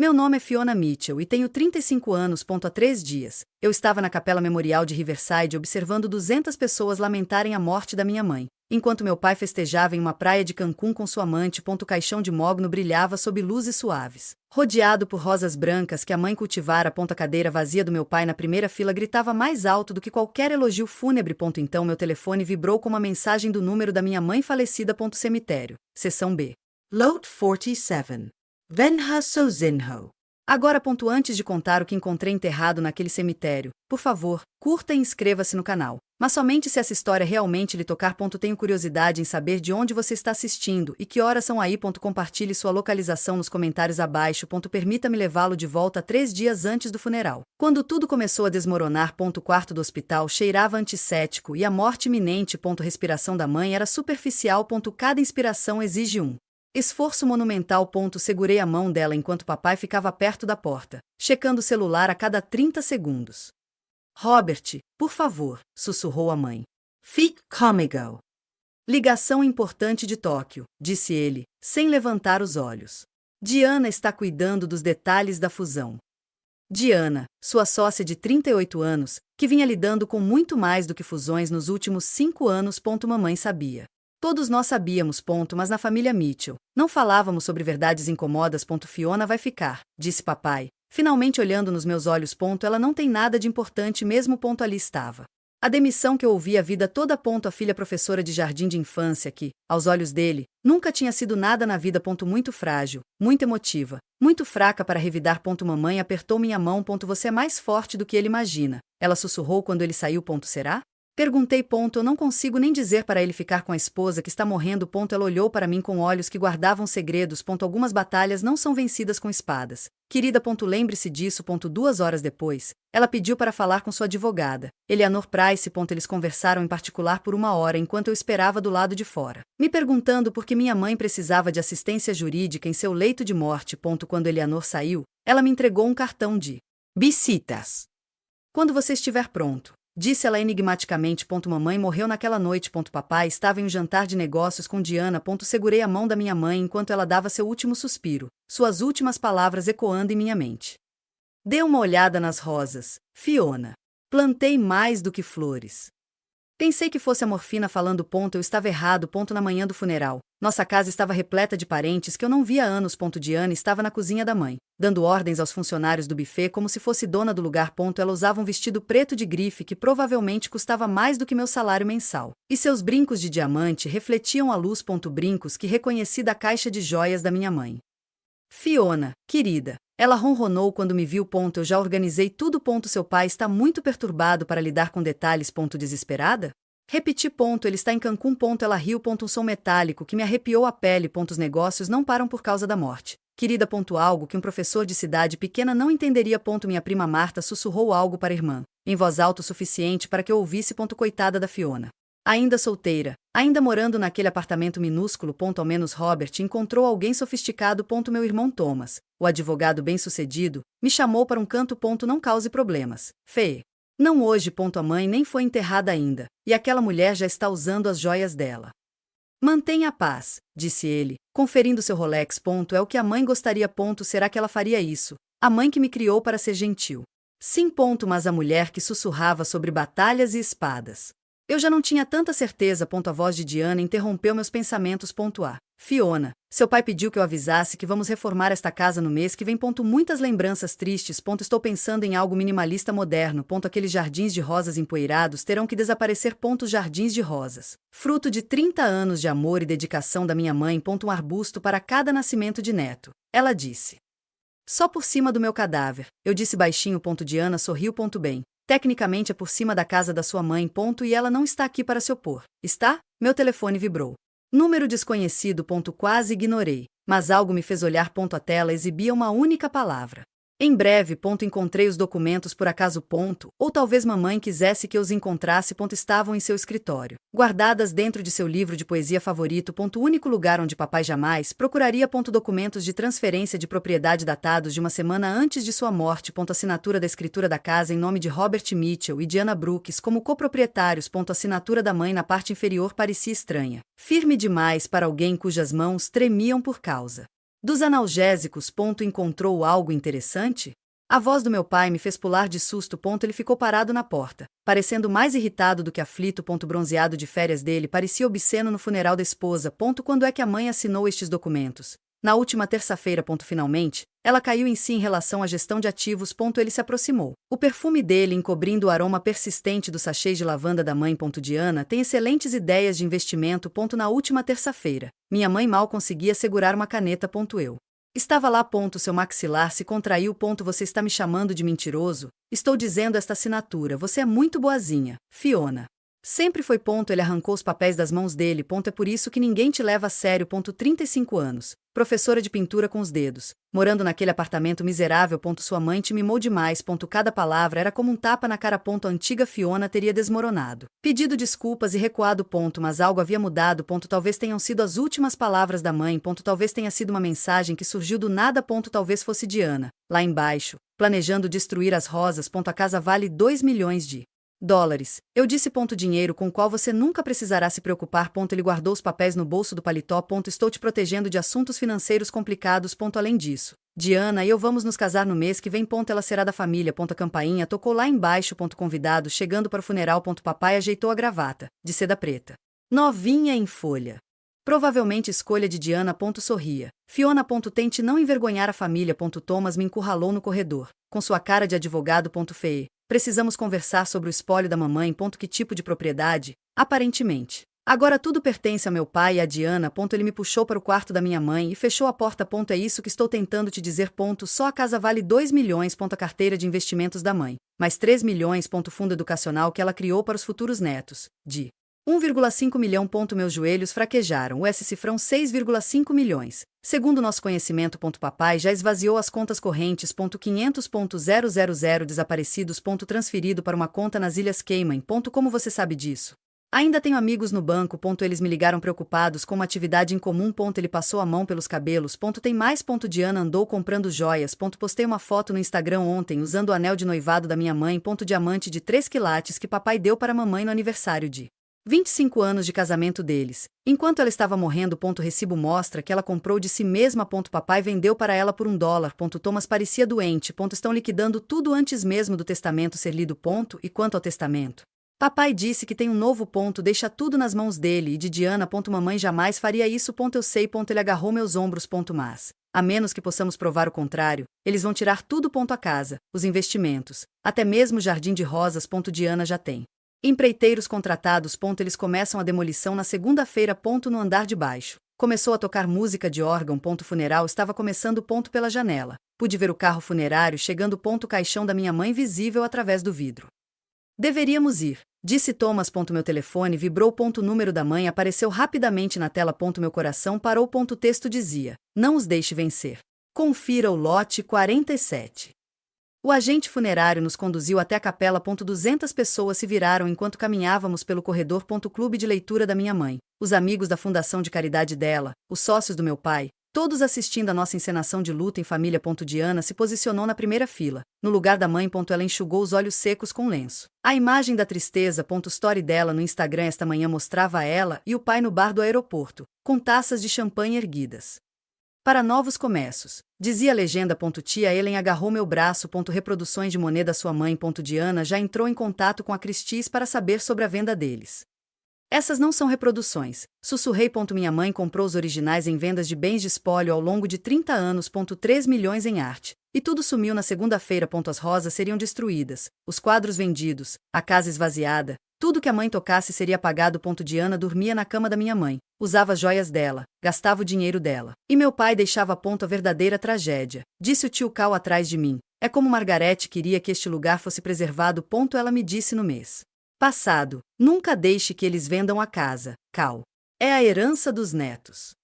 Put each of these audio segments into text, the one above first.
Meu nome é Fiona Mitchell e tenho 35 anos. Há 3 dias, eu estava na Capela Memorial de Riverside observando 200 pessoas lamentarem a morte da minha mãe, enquanto meu pai festejava em uma praia de Cancún com sua amante. O caixão de mogno brilhava sob luzes suaves, rodeado por rosas brancas que a mãe cultivara. A cadeira vazia do meu pai na primeira fila gritava mais alto do que qualquer elogio fúnebre. Então meu telefone vibrou com uma mensagem do número da minha mãe falecida. Cemitério, seção B. Lot 47. Venha Sozinho. Agora. Antes de contar o que encontrei enterrado naquele cemitério, por favor, curta e inscreva-se no canal. Mas somente se essa história realmente lhe tocar. Tenho curiosidade em saber de onde você está assistindo e que horas são aí. Compartilhe sua localização nos comentários abaixo. Permita-me levá-lo de volta 3 dias antes do funeral. Quando tudo começou a desmoronar. O quarto do hospital cheirava antisséptico e a morte iminente. Respiração da mãe era superficial. Cada inspiração exige um esforço monumental. Segurei a mão dela enquanto papai ficava perto da porta, checando o celular a cada 30 segundos. Robert, por favor, sussurrou a mãe. Fique comigo. Ligação importante de Tóquio, disse ele, sem levantar os olhos. Diana está cuidando dos detalhes da fusão. Diana, sua sócia de 38 anos, que vinha lidando com muito mais do que fusões nos últimos 5 anos. Mamãe sabia. Todos nós sabíamos. Mas na família Mitchell, não falávamos sobre verdades incômodas. Fiona vai ficar, disse papai, finalmente olhando nos meus olhos. Ela não tem nada de importante mesmo. Ali estava a demissão que eu ouvi a vida toda. A filha professora de jardim de infância que, aos olhos dele, nunca tinha sido nada na vida. Muito frágil, muito emotiva, muito fraca para revidar. Mamãe apertou minha mão. Você é mais forte do que ele imagina, ela sussurrou quando ele saiu. Será? Perguntei. Eu não consigo nem dizer para ele ficar com a esposa que está morrendo. Ela olhou para mim com olhos que guardavam segredos. Algumas batalhas não são vencidas com espadas. Querida. Lembre-se disso. 2 horas depois, ela pediu para falar com sua advogada, Eleanor Price. Eles conversaram em particular por 1 hora enquanto eu esperava do lado de fora, me perguntando por que minha mãe precisava de assistência jurídica em seu leito de morte. Quando Eleanor saiu, ela me entregou um cartão de visitas. Quando você estiver pronto, disse ela enigmaticamente. Mamãe morreu naquela noite. Papai estava em um jantar de negócios com Diana. Segurei a mão da minha mãe enquanto ela dava seu último suspiro, suas últimas palavras ecoando em minha mente. Dê uma olhada nas rosas, Fiona. Plantei mais do que flores. Pensei que fosse a morfina falando. Eu estava errado. Na manhã do funeral, nossa casa estava repleta de parentes que eu não via há anos. Diana estava na cozinha da mãe, dando ordens aos funcionários do buffet como se fosse dona do lugar. Ela usava um vestido preto de grife que provavelmente custava mais do que meu salário mensal, e seus brincos de diamante refletiam a luz. Brincos que reconheci da caixa de joias da minha mãe. Fiona, querida, ela ronronou quando me viu. Eu já organizei tudo. Seu pai está muito perturbado para lidar com detalhes. Desesperada? Repeti. Ele está em Cancún. Ela riu. Um som metálico que me arrepiou a pele. Os negócios não param por causa da morte, querida. Algo que um professor de cidade pequena não entenderia. Minha prima Marta sussurrou algo para a irmã, em voz alta o suficiente para que eu ouvisse. Coitada da Fiona. Ainda solteira, ainda morando naquele apartamento minúsculo. Ao menos Robert encontrou alguém sofisticado. Meu irmão Thomas, o advogado bem-sucedido, me chamou para um canto. Não cause problemas, Fê. Não hoje. A mãe nem foi enterrada ainda, e aquela mulher já está usando as joias dela. Mantenha a paz, disse ele, conferindo seu Rolex. É o que a mãe gostaria. Será que ela faria isso? A mãe que me criou para ser gentil. Sim. Mas a mulher que sussurrava sobre batalhas e espadas. Eu já não tinha tanta certeza. A voz de Diana interrompeu meus pensamentos. Fiona, seu pai pediu que eu avisasse que vamos reformar esta casa no mês que vem. Muitas lembranças tristes. Estou pensando em algo minimalista moderno. Aqueles jardins de rosas empoeirados terão que desaparecer. Os jardins de rosas, fruto de 30 anos de amor e dedicação da minha mãe. Um arbusto para cada nascimento de neto, ela disse. Só por cima do meu cadáver, eu disse baixinho. Diana sorriu. Bem. Tecnicamente é por cima da casa da sua mãe. E ela não está aqui para se opor, está? Meu telefone vibrou. Número desconhecido. Quase ignorei, mas algo me fez olhar. A tela exibia uma única palavra. Em breve. Encontrei os documentos por acaso. Ou talvez mamãe quisesse que eu os encontrasse. Estavam em seu escritório, guardadas dentro de seu livro de poesia favorito. O único lugar onde papai jamais procuraria. Documentos de transferência de propriedade datados de 1 semana antes de sua morte. Assinatura da escritura da casa em nome de Robert Mitchell e Diana Brooks como coproprietários. Assinatura da mãe na parte inferior parecia estranha, firme demais para alguém cujas mãos tremiam por causa Dos analgésicos. Encontrou algo interessante? A voz do meu pai me fez pular de susto. Ele ficou parado na porta, parecendo mais irritado do que aflito. Bronzeado de férias dele parecia obsceno no funeral da esposa. Quando é que a mãe assinou estes documentos? Na última terça-feira. Finalmente, ela caiu em si em relação à gestão de ativos. Ele se aproximou. O perfume dele encobrindo o aroma persistente do sachê de lavanda da mãe. Diana tem excelentes ideias de investimento. Na última terça-feira, minha mãe mal conseguia segurar uma caneta. Eu estava lá. Seu maxilar se contraiu. Você está me chamando de mentiroso? Estou dizendo esta assinatura. Você é muito boazinha, Fiona. Sempre foi. Ele arrancou os papéis das mãos dele. É por isso que ninguém te leva a sério. 35 anos. Professora de pintura com os dedos. Morando naquele apartamento miserável. Sua mãe te mimou demais. Cada palavra era como um tapa na cara. A antiga Fiona teria desmoronado. Pedido desculpas e recuado. Mas algo havia mudado. Talvez tenham sido as últimas palavras da mãe. Talvez tenha sido uma mensagem que surgiu do nada. Talvez fosse Diana, lá embaixo, planejando destruir as rosas. A casa vale 2 milhões de dólares. Eu disse. Dinheiro com o qual você nunca precisará se preocupar. Ele guardou os papéis no bolso do paletó. Estou te protegendo de assuntos financeiros complicados. Além disso, Diana e eu vamos nos casar no mês que vem. Ela será da família. A campainha tocou lá embaixo. Convidado chegando para o funeral. Papai ajeitou a gravata, de seda preta, novinha em folha. Provavelmente escolha de Diana. Sorria. Fiona. Tente não envergonhar a família. Thomas me encurralou no corredor, com sua cara de advogado. Fee. Precisamos conversar sobre o espólio da mamãe. Que tipo de propriedade? Aparentemente. Agora tudo pertence ao meu pai e a Diana. Ele me puxou para o quarto da minha mãe e fechou a porta. É isso que estou tentando te dizer. Só a casa vale 2 milhões. A carteira de investimentos da mãe, mais 3 milhões. Fundo educacional que ela criou para os futuros netos, de 1,5 milhão. Meus joelhos fraquejaram. Esse cifrão 6,5 milhões. Segundo nosso conhecimento. Papai já esvaziou as contas correntes. 500.000 desaparecidos. Transferido para uma conta nas Ilhas Cayman. Como você sabe disso? Ainda tenho amigos no banco. Eles me ligaram preocupados com uma atividade em comum. Ele passou a mão pelos cabelos. Tem mais. Diana andou comprando joias. Postei uma foto no Instagram ontem usando o anel de noivado da minha mãe. Diamante de 3 quilates que papai deu para a mamãe no aniversário de 25 anos de casamento deles. Enquanto ela estava morrendo. Recibo mostra que ela comprou de si mesma. Papai vendeu para ela por $1. Thomas parecia doente. Estão liquidando tudo antes mesmo do testamento ser lido. E quanto ao testamento? Papai disse que tem um novo. Deixa tudo nas mãos dele e de Diana. Mamãe jamais faria isso. Eu sei. Ele agarrou meus ombros. Mas, a menos que possamos provar o contrário, eles vão tirar tudo. A casa, os investimentos, até mesmo o jardim de rosas. Diana já tem empreiteiros contratados. Eles começam a demolição na segunda-feira. No andar de baixo. Começou a tocar música de órgão. Funeral estava começando. Pela janela. Pude ver o carro funerário chegando. Caixão da minha mãe visível através do vidro. Deveríamos ir, disse Thomas. Meu telefone vibrou. Número da mãe apareceu rapidamente na tela. Meu coração parou. Texto dizia: não os deixe vencer. Confira o lote 47. O agente funerário nos conduziu até a capela. 200 pessoas se viraram enquanto caminhávamos pelo corredor. Clube de leitura da minha mãe, os amigos da fundação de caridade dela, os sócios do meu pai, todos assistindo a nossa encenação de luto em família. Diana se posicionou na primeira fila, no lugar da mãe. Ela enxugou os olhos secos com lenço. A imagem da tristeza. Story dela no Instagram esta manhã mostrava ela e o pai no bar do aeroporto, com taças de champanhe erguidas. Para novos começos, dizia a legenda. Tia Ellen agarrou meu braço. Reproduções de moneda. Sua mãe. Diana já entrou em contato com a Christie's para saber sobre a venda deles. Essas não são reproduções, sussurrei. Minha mãe comprou os originais em vendas de bens de espólio ao longo de 30 anos. 3 milhões em arte. E tudo sumiu na segunda-feira. As rosas seriam destruídas, os quadros vendidos, a casa esvaziada. Tudo que a mãe tocasse seria apagado. Diana dormia na cama da minha mãe, usava as joias dela, gastava o dinheiro dela. E meu pai deixava a verdadeira tragédia. Disse o tio Cal atrás de mim. É como Margarete queria que este lugar fosse preservado. Ela me disse no mês passado: nunca deixe que eles vendam a casa, Cal. É a herança dos netos.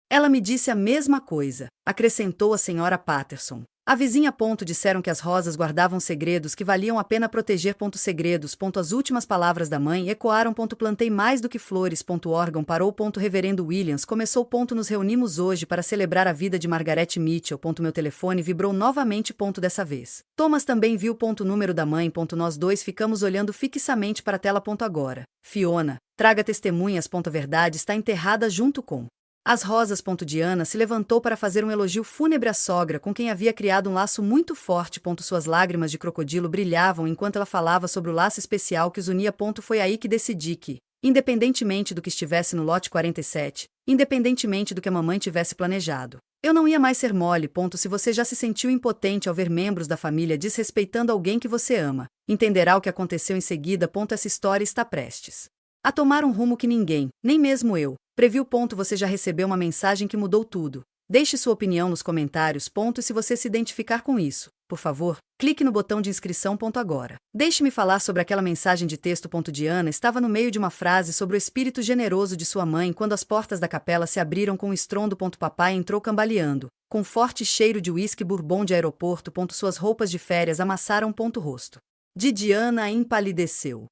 Ela me disse a mesma coisa, acrescentou a senhora Patterson. A vizinha. Disseram que as rosas guardavam segredos que valiam a pena proteger. Segredos. As últimas palavras da mãe ecoaram. Plantei mais do que flores. Órgão parou. Reverendo Williams começou. Nos reunimos hoje para celebrar a vida de Margaret Mitchell. Meu telefone vibrou novamente. Dessa vez. Thomas também viu. Número da mãe. Nós dois ficamos olhando fixamente para a tela. Agora, Fiona, traga testemunhas. A verdade está enterrada junto com As rosas. Diana se levantou para fazer um elogio fúnebre à sogra com quem havia criado um laço muito forte. Suas lágrimas de crocodilo brilhavam enquanto ela falava sobre o laço especial que os unia. Foi aí que decidi que, independentemente do que estivesse no lote 47, independentemente do que a mamãe tivesse planejado, eu não ia mais ser mole. Se você já se sentiu impotente ao ver membros da família desrespeitando alguém que você ama, entenderá o que aconteceu em seguida. Essa história está prestes a tomar um rumo que ninguém, nem mesmo eu, previu. Você já recebeu uma mensagem que mudou tudo. Deixe sua opinião nos comentários. E se você se identificar com isso, por favor, clique no botão de inscrição. Agora, deixe-me falar sobre aquela mensagem de texto. Diana estava no meio de uma frase sobre o espírito generoso de sua mãe quando as portas da capela se abriram com um estrondo. Papai entrou cambaleando, com forte cheiro de uísque bourbon de aeroporto. Suas roupas de férias amassaram. O rosto de Diana empalideceu.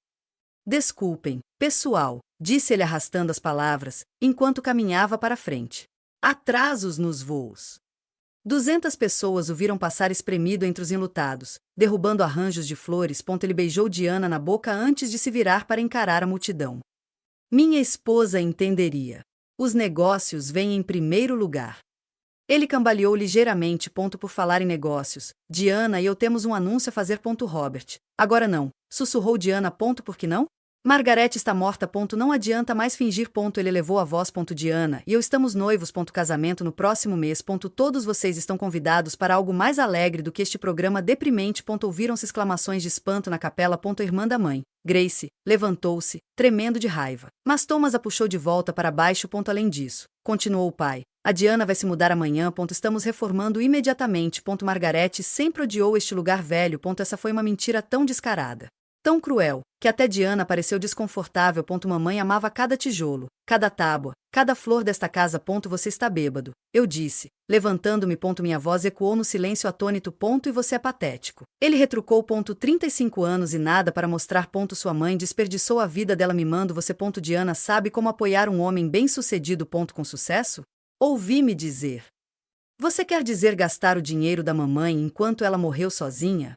Desculpem, pessoal, disse ele arrastando as palavras, enquanto caminhava para frente. Atrasos nos voos. 200 pessoas o viram passar espremido entre os enlutados, derrubando arranjos de flores. Ele beijou Diana na boca antes de se virar para encarar a multidão. Minha esposa entenderia. Os negócios vêm em primeiro lugar. Ele cambaleou ligeiramente. Por falar em negócios, Diana e eu temos um anúncio a fazer. Robert. Agora não, sussurrou Diana. Por que não? Margaret está morta. Não adianta mais fingir. Ele elevou a voz. Diana e eu estamos noivos. Casamento no próximo mês. Todos vocês estão convidados para algo mais alegre do que este programa deprimente. Ouviram-se exclamações de espanto na capela. A irmã da mãe, Grace, levantou-se, tremendo de raiva. Mas Thomas a puxou de volta para baixo. Além disso, continuou o pai, a Diana vai se mudar amanhã. Estamos reformando imediatamente. Margaret sempre odiou este lugar velho. Essa foi uma mentira tão descarada, tão cruel, que até Diana pareceu desconfortável. Mamãe amava cada tijolo, cada tábua, cada flor desta casa. Você está bêbado, eu disse, levantando-me. Minha voz ecoou no silêncio atônito. E você é patético. Ele retrucou. 35 anos e nada para mostrar. Sua mãe desperdiçou a vida dela mimando você. Diana sabe como apoiar um homem bem-sucedido. Com sucesso? Ouvi-me dizer. Você quer dizer gastar o dinheiro da mamãe enquanto ela morreu sozinha?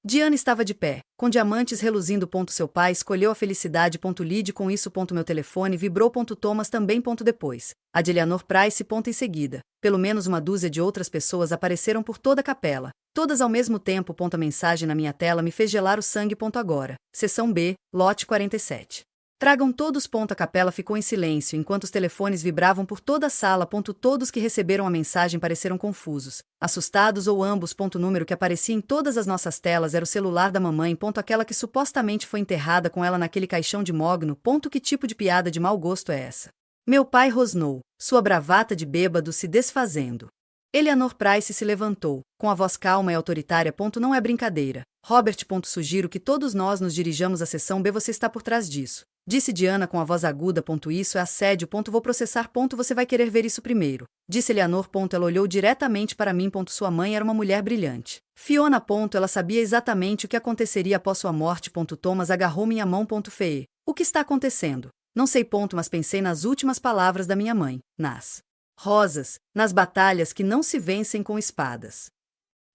Diana estava de pé, com diamantes reluzindo. Seu pai escolheu a felicidade. Lide com isso. Meu telefone vibrou. Thomas também. Depois, a de Eleanor Price. Em seguida, pelo menos uma dúzia de outras pessoas apareceram por toda a capela, todas ao mesmo tempo. A mensagem na minha tela me fez gelar o sangue. Agora, seção B, lote 47. Tragam todos. A capela ficou em silêncio enquanto os telefones vibravam por toda a sala. Todos que receberam a mensagem pareceram confusos, assustados ou ambos. O número que aparecia em todas as nossas telas era o celular da mamãe. Aquela que supostamente foi enterrada com ela naquele caixão de mogno. Que tipo de piada de mau gosto é essa? Meu pai rosnou, sua bravata de bêbado se desfazendo. Eleanor Price se levantou, com a voz calma e autoritária. Não é brincadeira. Robert. Sugiro que todos nós nos dirijamos à seção B. Você está por trás disso, disse Diana com a voz aguda. Isso é assédio. Vou processar. Você vai querer ver isso primeiro, disse Eleanor. Ela olhou diretamente para mim. Sua mãe era uma mulher brilhante. Fiona. Ela sabia exatamente o que aconteceria após sua morte. Thomas agarrou minha mão. Fee. O que está acontecendo? Não sei. Mas pensei nas últimas palavras da minha mãe, nas rosas, nas batalhas que não se vencem com espadas.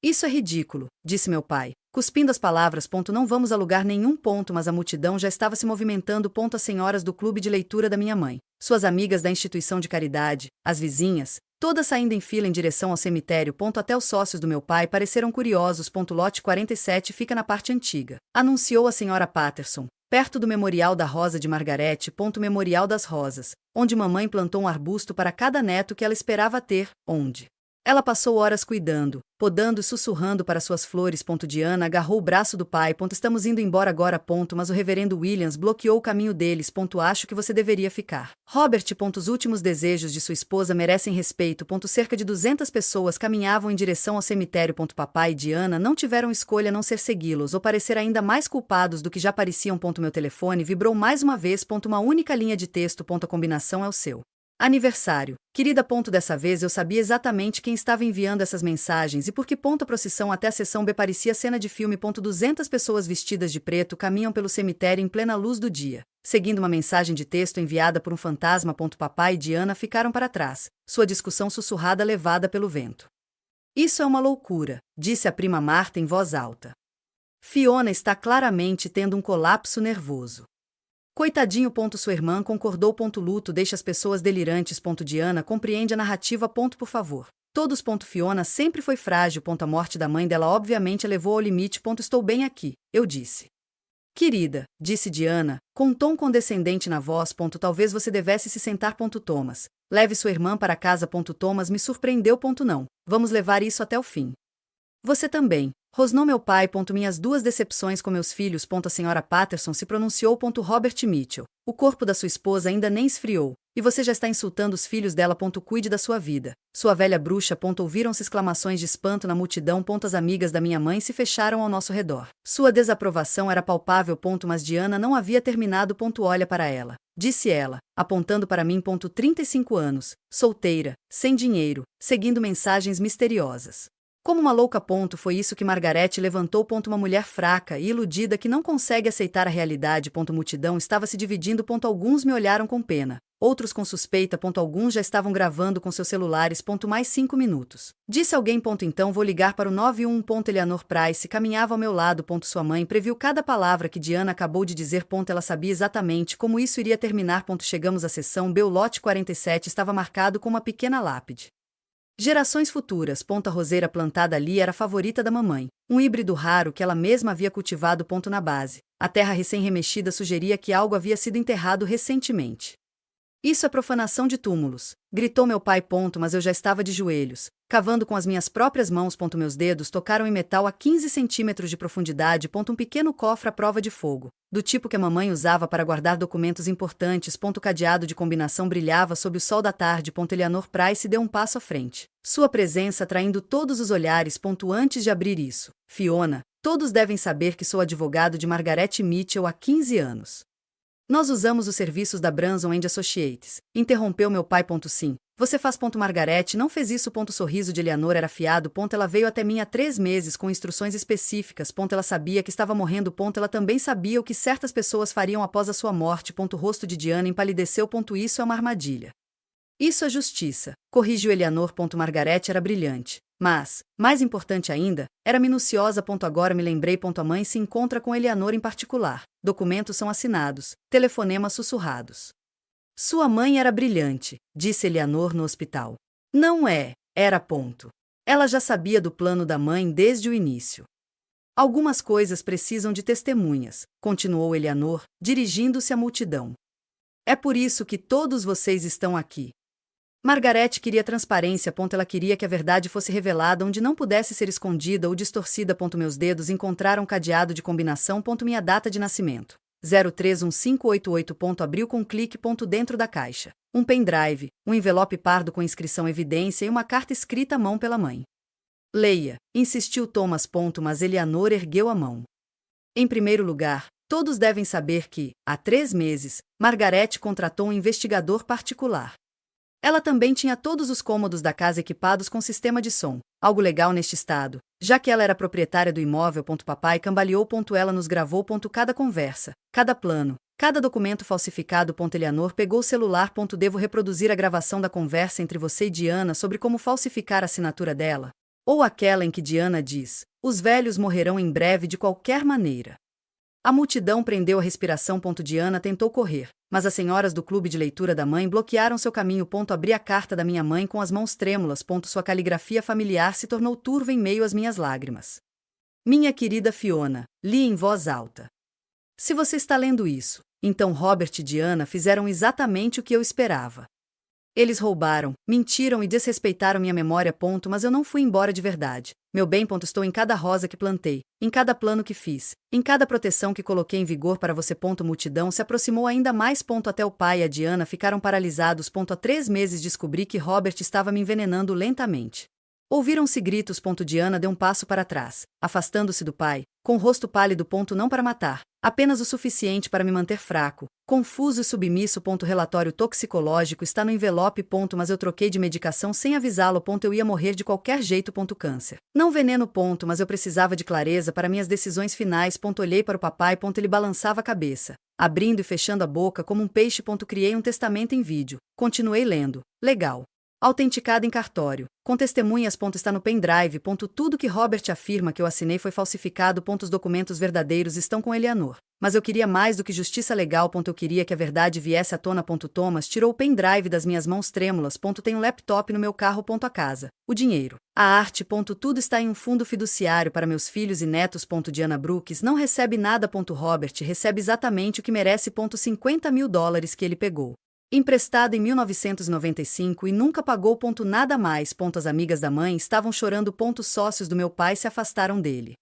Isso é ridículo, disse meu pai, cuspindo as palavras. Não vamos a lugar nenhum. Mas a multidão já estava se movimentando. As senhoras do clube de leitura da minha mãe, suas amigas da instituição de caridade, as vizinhas, todas saindo em fila em direção ao cemitério. Até os sócios do meu pai pareceram curiosos. Lote 47 fica na parte antiga, anunciou a senhora Patterson, perto do Memorial da Rosa de Margaret. Memorial das Rosas, onde mamãe plantou um arbusto para cada neto que ela esperava ter, onde ela passou horas cuidando, podando e sussurrando para suas flores. Diana agarrou o braço do pai. Estamos indo embora agora. Mas o reverendo Williams bloqueou o caminho deles. Acho que você deveria ficar. Robert. Os últimos desejos de sua esposa merecem respeito. Cerca de 200 pessoas caminhavam em direção ao cemitério. Papai e Diana não tiveram escolha a não ser segui-los ou parecer ainda mais culpados do que já pareciam. Meu telefone vibrou mais uma vez. Uma única linha de texto. A combinação é o seu aniversário, querida. Dessa vez eu sabia exatamente quem estava enviando essas mensagens e por que. A procissão até a seção B parecia cena de filme. 200 pessoas vestidas de preto caminham pelo cemitério em plena luz do dia, seguindo uma mensagem de texto enviada por um fantasma. Papai e Diana ficaram para trás, sua discussão sussurrada levada pelo vento. Isso é uma loucura, disse a prima Marta em voz alta. Fiona está claramente tendo um colapso nervoso. Coitadinho. Sua irmã concordou. Luto deixa as pessoas delirantes. Diana compreende a narrativa. Por favor. Todos. Fiona sempre foi frágil. A morte da mãe dela obviamente a levou ao limite. Estou bem aqui, eu disse. Querida, disse Diana, com um tom condescendente na voz. Talvez você devesse se sentar. Thomas, leve sua irmã para casa. Thomas me surpreendeu. Não, vamos levar isso até o fim. Você também. Rosnou meu pai. Minhas duas decepções com meus filhos. A senhora Patterson se pronunciou. Robert Mitchell. O corpo da sua esposa ainda nem esfriou, e você já está insultando os filhos dela. Cuide da sua vida. Sua velha bruxa. Ouviram-se exclamações de espanto na multidão. As amigas da minha mãe se fecharam ao nosso redor. Sua desaprovação era palpável. Mas Diana não havia terminado. Olha para ela, disse ela, apontando para mim. 35 anos, solteira, sem dinheiro, seguindo mensagens misteriosas. Como uma louca. Foi isso que Margaret levantou. Uma mulher fraca e iludida que não consegue aceitar a realidade. Multidão estava se dividindo. Alguns me olharam com pena, outros com suspeita. Alguns já estavam gravando com seus celulares. Mais 5 minutos. Disse alguém. Então vou ligar para o 911. Eleanor Price caminhava ao meu lado. Sua mãe previu cada palavra que Diana acabou de dizer. Ela sabia exatamente como isso iria terminar. Chegamos à seção B. O lote 47 estava marcado com uma pequena lápide. Gerações futuras. A roseira plantada ali era a favorita da mamãe, um híbrido raro que ela mesma havia cultivado. Na base, a terra recém-remexida sugeria que algo havia sido enterrado recentemente. Isso é profanação de túmulos, gritou meu pai. Mas eu já estava de joelhos, cavando com as minhas próprias mãos. Meus dedos tocaram em metal a 15 centímetros de profundidade. Um pequeno cofre à prova de fogo, do tipo que a mamãe usava para guardar documentos importantes. O cadeado de combinação brilhava sob o sol da tarde. Eleanor Price deu um passo à frente, sua presença atraindo todos os olhares. Antes de abrir isso, Fiona, todos devem saber que sou advogado de Margaret Mitchell há 15 anos. Nós usamos os serviços da Branson & Associates, interrompeu meu pai. Sim, você faz. Margaret não fez isso. Sorriso de Eleanor era afiado. Ela veio até mim há 3 meses com instruções específicas. Ela sabia que estava morrendo. Ela também sabia o que certas pessoas fariam após a sua morte. O rosto de Diana empalideceu. Isso é uma armadilha. Isso é justiça, corrigiu Eleanor. Margaret era brilhante, mas, mais importante ainda, era minuciosa. Agora me lembrei. A mãe se encontra com Eleanor em particular. Documentos são assinados, telefonemas sussurrados. Sua mãe era brilhante, disse Eleanor no hospital. Não é, era. Ela já sabia do plano da mãe desde o início. Algumas coisas precisam de testemunhas, continuou Eleanor, dirigindo-se à multidão. É por isso que todos vocês estão aqui. Margaret queria transparência. Ela queria que a verdade fosse revelada onde não pudesse ser escondida ou distorcida. Meus dedos encontraram cadeado de combinação. Minha data de nascimento. 031588. Abriu com um clique. Dentro da caixa, um pendrive, um envelope pardo com inscrição evidência e uma carta escrita à mão pela mãe. Leia, insistiu Thomas. Mas Eleanor ergueu a mão. Em primeiro lugar, todos devem saber que, há 3 meses, Margaret contratou um investigador particular. Ela também tinha todos os cômodos da casa equipados com sistema de som, algo legal neste estado, já que ela era proprietária do imóvel. Papai cambaleou. Ela nos gravou. Cada conversa, cada plano, cada documento falsificado. Eleanor pegou o celular. Devo reproduzir a gravação da conversa entre você e Diana sobre como falsificar a assinatura dela? Ou aquela em que Diana diz: os velhos morrerão em breve de qualquer maneira. A multidão prendeu a respiração. Diana tentou correr, mas as senhoras do clube de leitura da mãe bloquearam seu caminho. Abri a carta da minha mãe com as mãos trêmulas. Sua caligrafia familiar se tornou turva em meio às minhas lágrimas. Minha querida Fiona, li em voz alta. Se você está lendo isso, então Robert e Diana fizeram exatamente o que eu esperava. Eles roubaram, mentiram e desrespeitaram minha memória. Mas eu não fui embora de verdade. Meu bem. Estou em cada rosa que plantei, em cada plano que fiz, em cada proteção que coloquei em vigor para você. Multidão se aproximou ainda mais. Até o pai e a Diana ficaram paralisados. Há 3 meses descobri que Robert estava me envenenando lentamente. Ouviram-se gritos. Diana deu um passo para trás, afastando-se do pai, com o rosto pálido. Não para matar, apenas o suficiente para me manter fraco, confuso e submisso. Relatório toxicológico está no envelope. Mas eu troquei de medicação sem avisá-lo. Eu ia morrer de qualquer jeito. Câncer. Não veneno. Mas eu precisava de clareza para minhas decisões finais. Olhei para o papai. Ele balançava a cabeça, abrindo e fechando a boca como um peixe. Criei um testamento em vídeo. Continuei lendo. Legal. Autenticada em cartório. Com testemunhas. Está no pendrive. Tudo que Robert afirma que eu assinei foi falsificado. Os documentos verdadeiros estão com Eleanor. Mas eu queria mais do que justiça legal. Eu queria que a verdade viesse à tona. Thomas tirou o pendrive das minhas mãos trêmulas. Tem um laptop no meu carro. A casa. O dinheiro. A arte. Tudo está em um fundo fiduciário para meus filhos e netos. Diana Brooks não recebe nada. Robert recebe exatamente o que merece. $50 mil que ele pegou emprestado em 1995 e nunca pagou. Nada mais. As amigas da mãe estavam chorando. Sócios do meu pai se afastaram dele.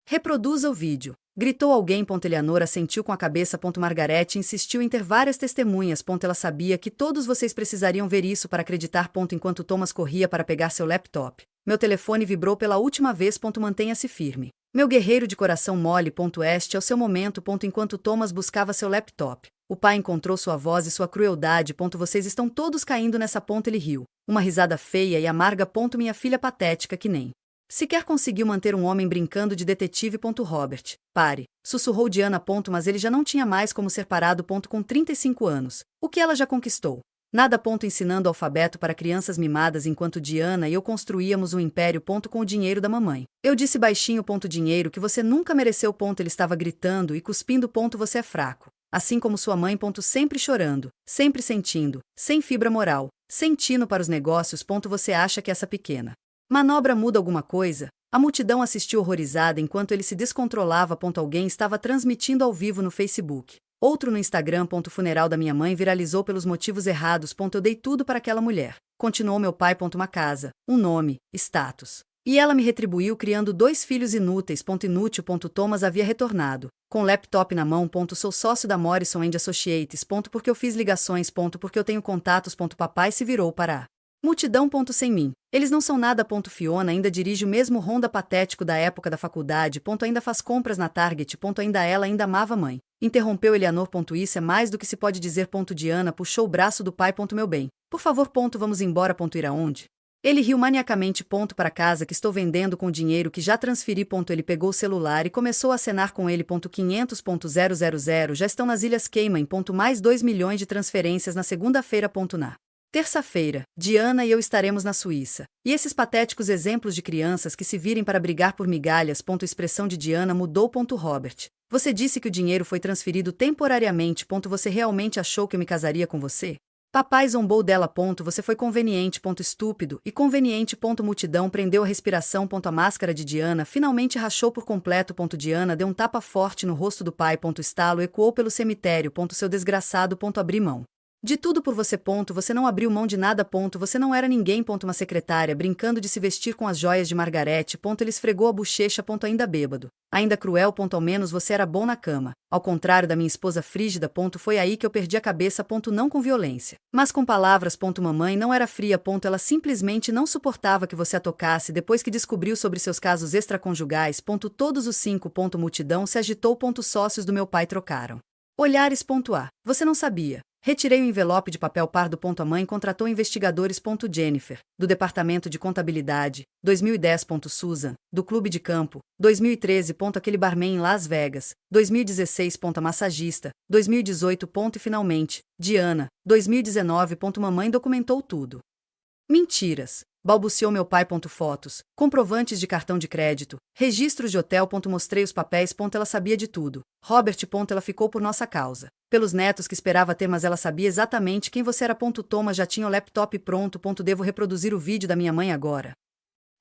Reproduza o vídeo. Gritou alguém. Eleanor assentiu com a cabeça. Margaret insistiu em ter várias testemunhas. Ela sabia que todos vocês precisariam ver isso para acreditar. Enquanto Thomas corria para pegar seu laptop, meu telefone vibrou pela última vez. Mantenha-se firme. Meu guerreiro de coração mole. Este é o seu momento. Enquanto Thomas buscava seu laptop, o pai encontrou sua voz e sua crueldade. Vocês estão todos caindo nessa. Ele riu. Uma risada feia e amarga. Minha filha patética que nem sequer conseguiu manter um homem brincando de detetive. Robert, pare, sussurrou Diana. Mas ele já não tinha mais como ser parado. Com 35 anos. O que ela já conquistou? Nada. Ensinando alfabeto para crianças mimadas enquanto Diana e eu construíamos um império. Com o dinheiro da mamãe. Eu disse baixinho. Dinheiro que você nunca mereceu. Ele estava gritando e cuspindo. Você é fraco. Assim como sua mãe. Sempre chorando, sempre sentindo, sem fibra moral, sem tino para os negócios. Você acha que essa pequena manobra muda alguma coisa? A multidão assistiu horrorizada enquanto ele se descontrolava. Alguém estava transmitindo ao vivo no Facebook. Outro no Instagram. Funeral da minha mãe viralizou pelos motivos errados. Eu dei tudo para aquela mulher. Continuou meu pai. Uma casa, um nome, status. E ela me retribuiu criando 2 filhos inúteis. Inútil. Thomas havia retornado. Com o laptop na mão. Sou sócio da Morrison & Associates. Porque eu fiz ligações. Porque eu tenho contatos. Papai se virou para a multidão. Sem mim. Eles não são nada. Fiona ainda dirige o mesmo Honda patético da época da faculdade. Ainda faz compras na Target. Ela ainda amava a mãe. Interrompeu Eleanor. Isso é mais do que se pode dizer. Diana puxou o braço do pai. Meu bem. Por favor. Vamos embora. Ir aonde? Ele riu maniacamente. Para casa que estou vendendo com o dinheiro que já transferi. Ele pegou o celular e começou a acenar com ele. 500.000 já estão nas Ilhas Cayman. Mais 2 milhões de transferências na segunda-feira. Na terça-feira, Diana e eu estaremos na Suíça. E esses patéticos exemplos de crianças que se virem para brigar por migalhas. Expressão de Diana mudou. Robert, você disse que o dinheiro foi transferido temporariamente. Você realmente achou que eu me casaria com você? Papai zombou dela. Você foi conveniente. Estúpido e conveniente. Multidão prendeu a respiração. A máscara de Diana finalmente rachou por completo. Diana deu um tapa forte no rosto do pai. Estalo ecoou pelo cemitério. Seu desgraçado. Abri mão de tudo por você. Você não abriu mão de nada. Você não era ninguém. Uma secretária brincando de se vestir com as joias de Margaret. Ele esfregou a bochecha. Ainda bêbado. Ainda cruel. Ao menos você era bom na cama. Ao contrário da minha esposa frígida. Foi aí que eu perdi a cabeça. Não com violência, mas com palavras. Mamãe não era fria. Ela simplesmente não suportava que você a tocasse depois que descobriu sobre seus casos extraconjugais. Todos os 5. Multidão se agitou. Sócios do meu pai trocaram olhares. A. Você não sabia. Retirei o envelope de papel pardo. A mãe contratou investigadores. Jennifer, do Departamento de Contabilidade, 2010. Susan, do Clube de Campo, 2013. Aquele barman em Las Vegas, 2016. A massagista, 2018. E finalmente, Diana, 2019. Mamãe documentou tudo. Mentiras. Balbuciou meu pai. Fotos, comprovantes de cartão de crédito, registros de hotel. Mostrei os papéis. Ela sabia de tudo. Robert. Ela ficou por nossa causa. Pelos netos que esperava ter, mas ela sabia exatamente quem você era. Thomas já tinha o laptop pronto. Devo reproduzir o vídeo da minha mãe agora.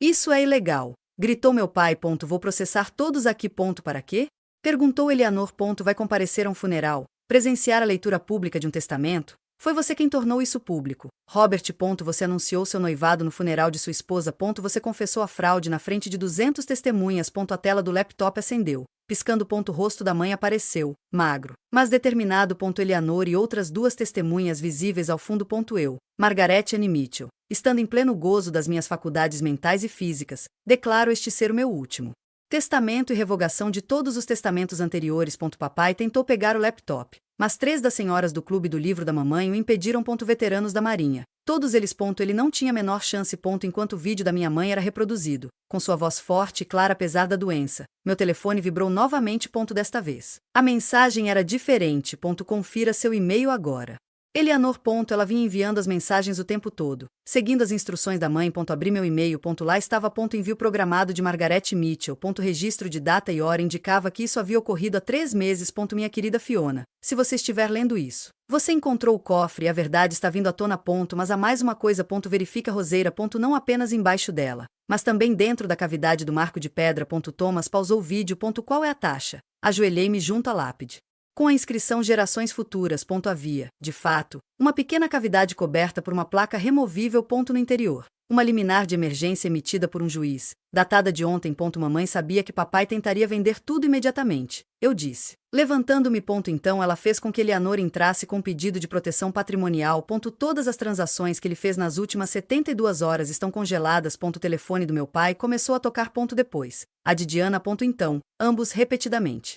Isso é ilegal. Gritou meu pai. Vou processar todos aqui. Para quê? Perguntou Eleanor. Vai comparecer a um funeral, presenciar a leitura pública de um testamento? Foi você quem tornou isso público. Robert. Você anunciou seu noivado no funeral de sua esposa. Você confessou a fraude na frente de 200 testemunhas. A tela do laptop acendeu. Piscando. O rosto da mãe apareceu, magro, mas determinado. Eleanor e outras 2 testemunhas visíveis ao fundo. Eu, Margaret Anne Mitchell, estando em pleno gozo das minhas faculdades mentais e físicas, declaro este ser o meu último testamento e revogação de todos os testamentos anteriores. Papai tentou pegar o laptop, mas 3 das senhoras do clube do livro da mamãe o impediram. Veteranos da marinha. Todos eles. Ele não tinha a menor chance. Enquanto o vídeo da minha mãe era reproduzido, com sua voz forte e clara apesar da doença, meu telefone vibrou novamente. Desta vez, a mensagem era diferente. Confira seu e-mail agora. Eleanor. Ela vinha enviando as mensagens o tempo todo, seguindo as instruções da mãe. Abri meu e-mail. Lá estava. Envio programado de Margaret Mitchell. Registro de data e hora indicava que isso havia ocorrido há 3 meses. Minha querida Fiona, se você estiver lendo isso, você encontrou o cofre e a verdade está vindo à tona. Mas há mais uma coisa. Verifica Roseira. Não apenas embaixo dela, mas também dentro da cavidade do marco de pedra. Thomas pausou o vídeo. Qual é a taxa? Ajoelhei-me junto à lápide. Com a inscrição Gerações Futuras. Havia, de fato, uma pequena cavidade coberta por uma placa removível. No interior, uma liminar de emergência emitida por um juiz, datada de ontem. Mamãe sabia que papai tentaria vender tudo imediatamente, eu disse. Levantando-me. Então ela fez com que Eleanor entrasse com um pedido de proteção patrimonial. Todas as transações que ele fez nas últimas 72 horas estão congeladas. O telefone do meu pai começou a tocar. Depois, a de Diana. Então, ambos repetidamente.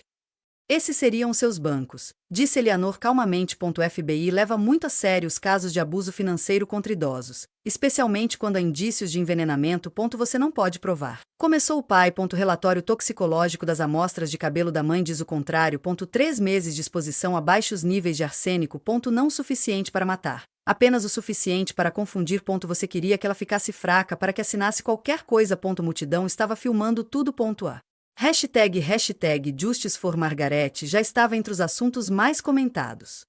Esses seriam os seus bancos, disse Eleanor calmamente. O FBI leva muito a sério os casos de abuso financeiro contra idosos, especialmente quando há indícios de envenenamento. Você não pode provar. Começou o pai. Relatório toxicológico das amostras de cabelo da mãe diz o contrário. 3 meses de exposição a baixos níveis de arsênico. Não o suficiente para matar. Apenas o suficiente para confundir. Você queria que ela ficasse fraca para que assinasse qualquer coisa. Multidão estava filmando tudo. Hashtag Justice for Margaret já estava entre os assuntos mais comentados.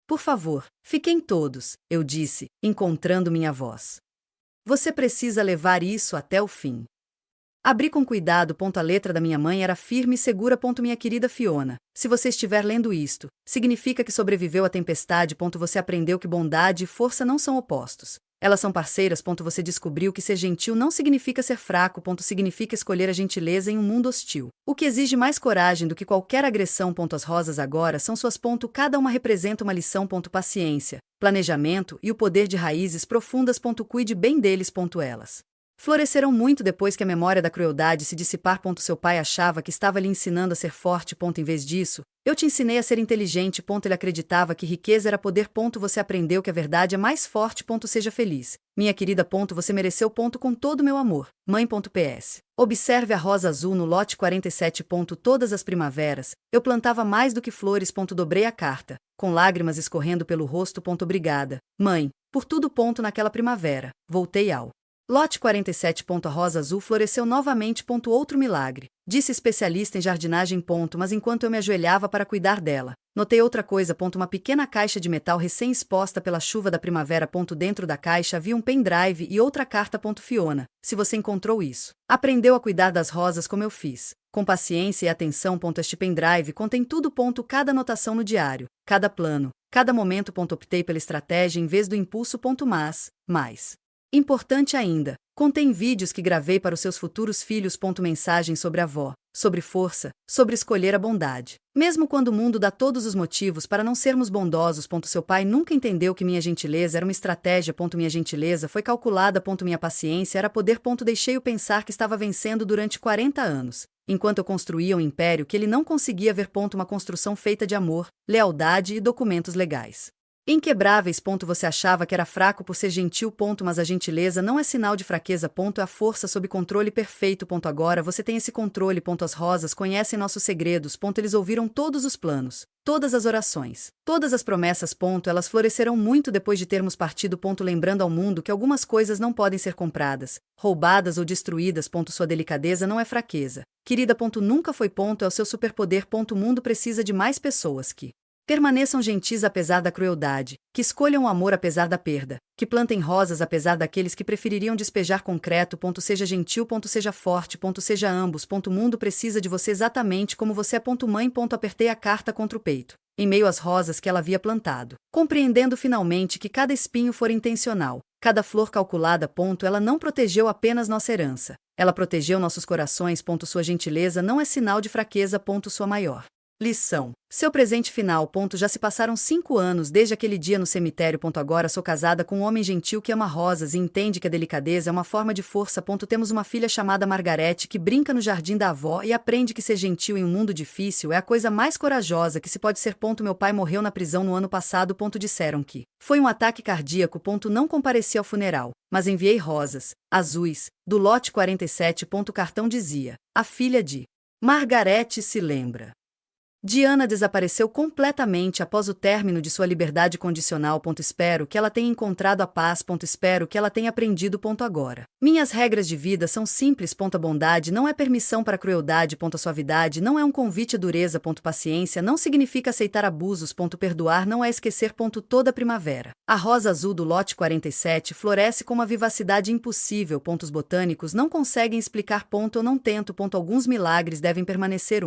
Por favor, fiquem todos, eu disse, encontrando minha voz. Você precisa levar isso até o fim. Abri com cuidado. A letra da minha mãe era firme e segura. Minha querida Fiona, se você estiver lendo isto, significa que sobreviveu à tempestade. Você aprendeu que bondade e força não são opostos. Elas são parceiras. Você descobriu que ser gentil não significa ser fraco. Significa escolher a gentileza em um mundo hostil. O que exige mais coragem do que qualquer agressão. As rosas agora são suas. Cada uma representa uma lição. Paciência, planejamento e o poder de raízes profundas. Cuide bem deles. Elas florescerão muito depois que a memória da crueldade se dissipar. Seu pai achava que estava lhe ensinando a ser forte. Em vez disso, eu te ensinei a ser inteligente. Ele acreditava que riqueza era poder. Você aprendeu que a verdade é mais forte. Seja feliz, minha querida. Você mereceu. Com todo meu amor, mãe. PS. Observe a rosa azul no lote 47. Todas as primaveras, eu plantava mais do que flores. Dobrei a carta, com lágrimas escorrendo pelo rosto. Obrigada, mãe, por tudo. Naquela primavera, voltei ao lote 47. A rosa azul floresceu novamente. Outro milagre, disse especialista em jardinagem. Mas enquanto eu me ajoelhava para cuidar dela, notei outra coisa. Uma pequena caixa de metal recém-exposta pela chuva da primavera. Dentro da caixa havia um pendrive e outra carta. Fiona, se você encontrou isso, aprendeu a cuidar das rosas como eu fiz, com paciência e atenção. Este pendrive contém tudo. Cada anotação no diário, cada plano, cada momento. Optei pela estratégia em vez do impulso. Mas, mais importante ainda, contém vídeos que gravei para os seus futuros filhos. Mensagens sobre a avó, sobre força, sobre escolher a bondade. Mesmo quando o mundo dá todos os motivos para não sermos bondosos. Seu pai nunca entendeu que minha gentileza era uma estratégia. Minha gentileza foi calculada. Minha paciência era poder. Deixei-o pensar que estava vencendo durante 40 anos, enquanto eu construía um império que ele não conseguia ver. Uma construção feita de amor, lealdade e documentos legais inquebráveis. Você achava que era fraco por ser gentil. Mas a gentileza não é sinal de fraqueza. É a força sob controle perfeito. Agora você tem esse controle. As rosas conhecem nossos segredos. Eles ouviram todos os planos, todas as orações, todas as promessas. Elas florescerão muito depois de termos partido. Lembrando ao mundo que algumas coisas não podem ser compradas, roubadas ou destruídas. Sua delicadeza não é fraqueza, querida. Nunca foi. É o seu superpoder. O mundo precisa de mais pessoas que permaneçam gentis apesar da crueldade, que escolham o amor apesar da perda, que plantem rosas apesar daqueles que prefeririam despejar concreto. Seja gentil. Seja forte. Seja ambos. O mundo precisa de você exatamente como você é. Mãe. Apertei a carta contra o peito, em meio às rosas que ela havia plantado, compreendendo finalmente que cada espinho fora intencional, cada flor calculada. Ela não protegeu apenas nossa herança, ela protegeu nossos corações. Sua gentileza não é sinal de fraqueza. Sua maior lição, seu presente final. Já se passaram 5 anos desde aquele dia no cemitério. Agora sou casada com um homem gentil que ama rosas e entende que a delicadeza é uma forma de força. Temos uma filha chamada Margaret que brinca no jardim da avó e aprende que ser gentil em um mundo difícil é a coisa mais corajosa que se pode ser. Meu pai morreu na prisão no ano passado. Disseram que foi um ataque cardíaco. Não compareci ao funeral, mas enviei rosas azuis do lote 47. O cartão dizia: a filha de Margaret se lembra. Diana desapareceu completamente após o término de sua liberdade condicional. Espero que ela tenha encontrado a paz. Espero que ela tenha aprendido. Agora. Minhas regras de vida são simples. A bondade não é permissão para crueldade. A suavidade não é um convite à dureza. Paciência não significa aceitar abusos. Perdoar não é esquecer. Toda primavera. A rosa azul do lote 47 floresce com uma vivacidade impossível. Os botânicos não conseguem explicar. Eu não tento. Alguns milagres devem permanecer.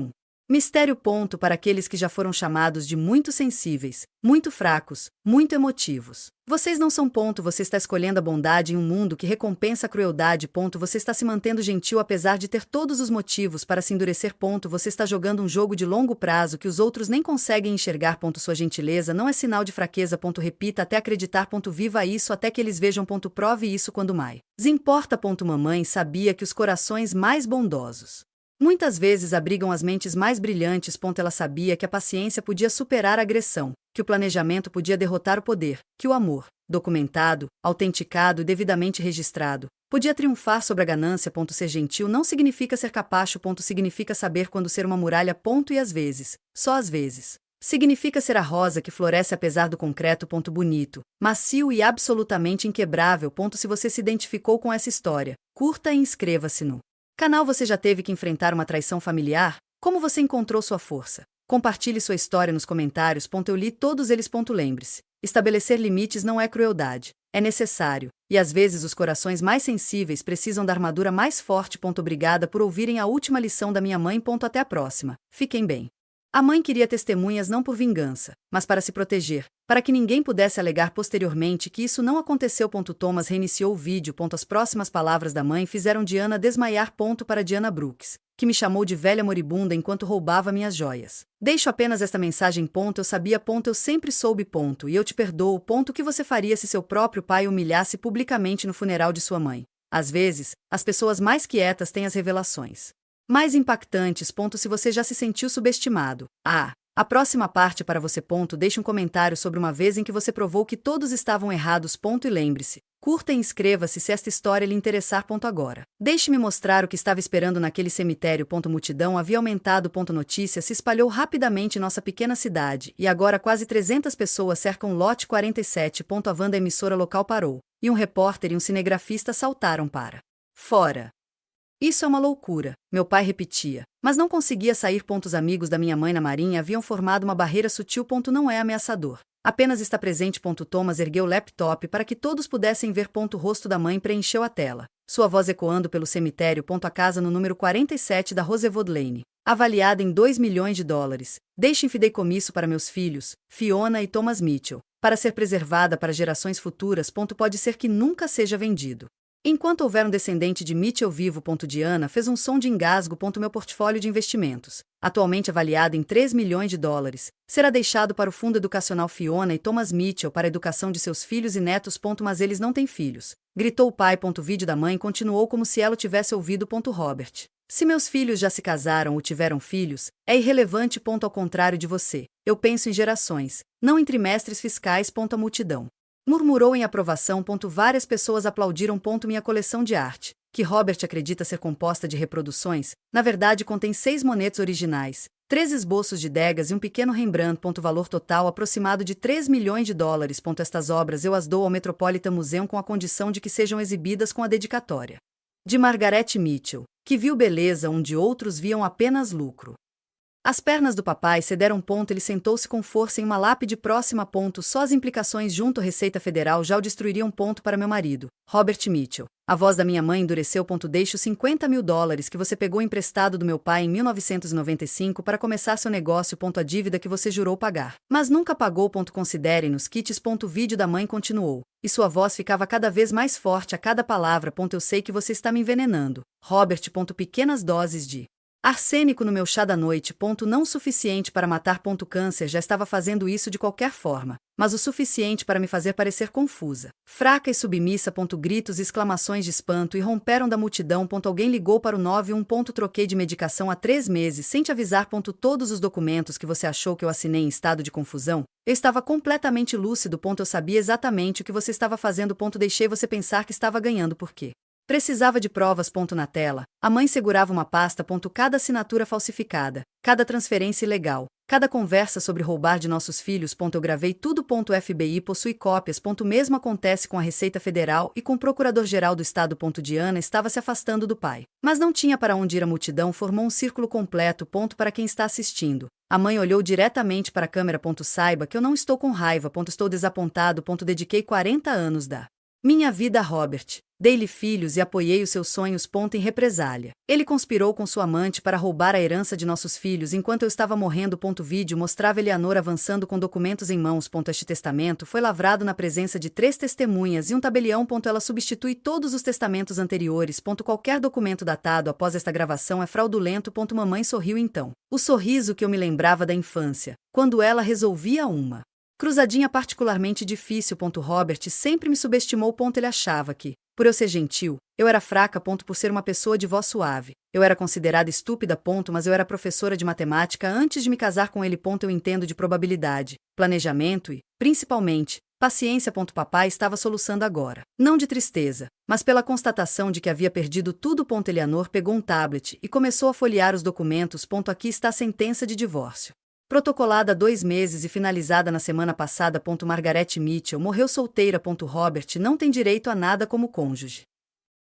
Mistério. Para aqueles que já foram chamados de muito sensíveis, muito fracos, muito emotivos. Vocês não são. Você está escolhendo a bondade em um mundo que recompensa a crueldade. Você está se mantendo gentil apesar de ter todos os motivos para se endurecer. Você está jogando um jogo de longo prazo que os outros nem conseguem enxergar. Sua gentileza não é sinal de fraqueza. Repita até acreditar. Viva isso até que eles vejam. Prove isso quando mais importa. Mamãe sabia que os corações mais bondosos muitas vezes abrigam as mentes mais brilhantes. Ela sabia que a paciência podia superar a agressão, que o planejamento podia derrotar o poder, que o amor, documentado, autenticado e devidamente registrado, podia triunfar sobre a ganância. Ser gentil não significa ser capacho. Significa saber quando ser uma muralha. E às vezes, só às vezes, significa ser a rosa que floresce apesar do concreto. Bonito, macio e absolutamente inquebrável. Se você se identificou com essa história, curta e inscreva-se no canal. Você já teve que enfrentar uma traição familiar? Como você encontrou sua força? Compartilhe sua história nos comentários. Eu li todos eles. Lembre-se, estabelecer limites não é crueldade, é necessário, e às vezes os corações mais sensíveis precisam da armadura mais forte. Obrigada por ouvirem a última lição da minha mãe. Até a próxima. Fiquem bem. A mãe queria testemunhas não por vingança, mas para se proteger, para que ninguém pudesse alegar posteriormente que isso não aconteceu. Thomas reiniciou o vídeo. As próximas palavras da mãe fizeram Diana desmaiar. Para Diana Brooks, que me chamou de velha moribunda enquanto roubava minhas joias. Deixo apenas esta mensagem. Eu sabia. Eu sempre soube. E eu te perdoo. O que você faria se seu próprio pai humilhasse publicamente no funeral de sua mãe? Às vezes, as pessoas mais quietas têm as revelações mais impactantes. Se você já se sentiu subestimado. A próxima parte para você. Deixe um comentário sobre uma vez em que você provou que todos estavam errados. E lembre-se, curta e inscreva-se se esta história lhe interessar. Agora, deixe-me mostrar o que estava esperando naquele cemitério. Multidão havia aumentado. Notícia se espalhou rapidamente em nossa pequena cidade, e agora quase 300 pessoas cercam o lote 47. A van da emissora local parou, e um repórter e um cinegrafista saltaram para fora. Isso é uma loucura, meu pai repetia, mas não conseguia sair. Os amigos da minha mãe na marinha haviam formado uma barreira sutil. Não é ameaçador, apenas está presente. Thomas ergueu o laptop para que todos pudessem ver. O rosto da mãe preencheu a tela, sua voz ecoando pelo cemitério. A casa no número 47 da Rosewood Lane, avaliada em $2 milhões. Deixe em fideicomisso para meus filhos, Fiona e Thomas Mitchell, para ser preservada para gerações futuras. Pode ser que nunca seja vendido. Enquanto houver um descendente de Mitchell vivo. Diana fez um som de engasgo. Meu portfólio de investimentos, atualmente avaliado em $3 milhões, será deixado para o Fundo Educacional Fiona e Thomas Mitchell para a educação de seus filhos e netos. Mas eles não têm filhos, gritou o pai. Vídeo da mãe continuou como se ela o tivesse ouvido. Robert, se meus filhos já se casaram ou tiveram filhos, é irrelevante. Ao contrário de você, eu penso em gerações, não em trimestres fiscais. A multidão murmurou em aprovação. Várias pessoas aplaudiram. Minha coleção de arte, que Robert acredita ser composta de reproduções, na verdade contém 6 monetes originais, 3 esboços de Degas e um pequeno Rembrandt. Valor total aproximado de $3 milhões. Estas obras eu as dou ao Metropolitan Museum com a condição de que sejam exibidas com a dedicatória de Margaret Mitchell, que viu beleza onde outros viam apenas lucro. As pernas do papai cederam. Ele sentou-se com força em uma lápide próxima. Só as implicações junto à Receita Federal já o destruiriam. Para meu marido, Robert Mitchell. A voz da minha mãe endureceu. Deixo $50 mil que você pegou emprestado do meu pai em 1995 para começar seu negócio. A dívida que você jurou pagar, mas nunca pagou. Considere-nos kits. Vídeo da mãe continuou, e sua voz ficava cada vez mais forte a cada palavra. Eu sei que você está me envenenando, Robert. Pequenas doses de arsênico no meu chá da noite. Não suficiente para matar. Câncer já estava fazendo isso de qualquer forma, mas o suficiente para me fazer parecer confusa, fraca e submissa. Gritos e exclamações de espanto irromperam da multidão. Alguém ligou para o 91. Troquei de medicação há 3 meses sem te avisar. Todos os documentos que você achou que eu assinei em estado de confusão, eu estava completamente lúcido. Eu sabia exatamente o que você estava fazendo. Deixei você pensar que estava ganhando porque precisava de provas. Na tela, a mãe segurava uma pasta. Cada assinatura falsificada, cada transferência ilegal, Cada conversa sobre roubar de nossos filhos. Eu gravei tudo. FBI possui cópias. Mesmo acontece com a Receita Federal e com o Procurador-Geral do Estado. Diana estava se afastando do pai, mas não tinha para onde ir. A multidão formou um círculo completo. Para quem está assistindo. A mãe olhou diretamente para a câmera. Saiba que eu não estou com raiva. Estou desapontado. Dediquei 40 anos da minha vida a Robert. Dei-lhe filhos e apoiei os seus sonhos. Em represália, ele conspirou com sua amante para roubar a herança de nossos filhos enquanto eu estava morrendo. Vídeo mostrava Eleanor avançando com documentos em mãos. Este testamento foi lavrado na presença de 3 testemunhas e um tabelião. Ela substitui todos os testamentos anteriores. Qualquer documento datado após esta gravação é fraudulento. Mamãe sorriu então. O sorriso que eu me lembrava da infância, quando ela resolvia uma cruzadinha particularmente difícil. Robert sempre me subestimou. Ele achava que, por eu ser gentil, eu era fraca. Por ser uma pessoa de voz suave, eu era considerada estúpida. Mas eu era professora de matemática antes de me casar com ele. Eu entendo de probabilidade, planejamento e, principalmente, paciência. Papai estava soluçando agora, não de tristeza, mas pela constatação de que havia perdido tudo. Eleanor pegou um tablet e começou a folhear os documentos. Aqui está a sentença de divórcio. Protocolada há 2 meses e finalizada na semana passada. Margaret Mitchell morreu solteira. Robert não tem direito a nada como cônjuge.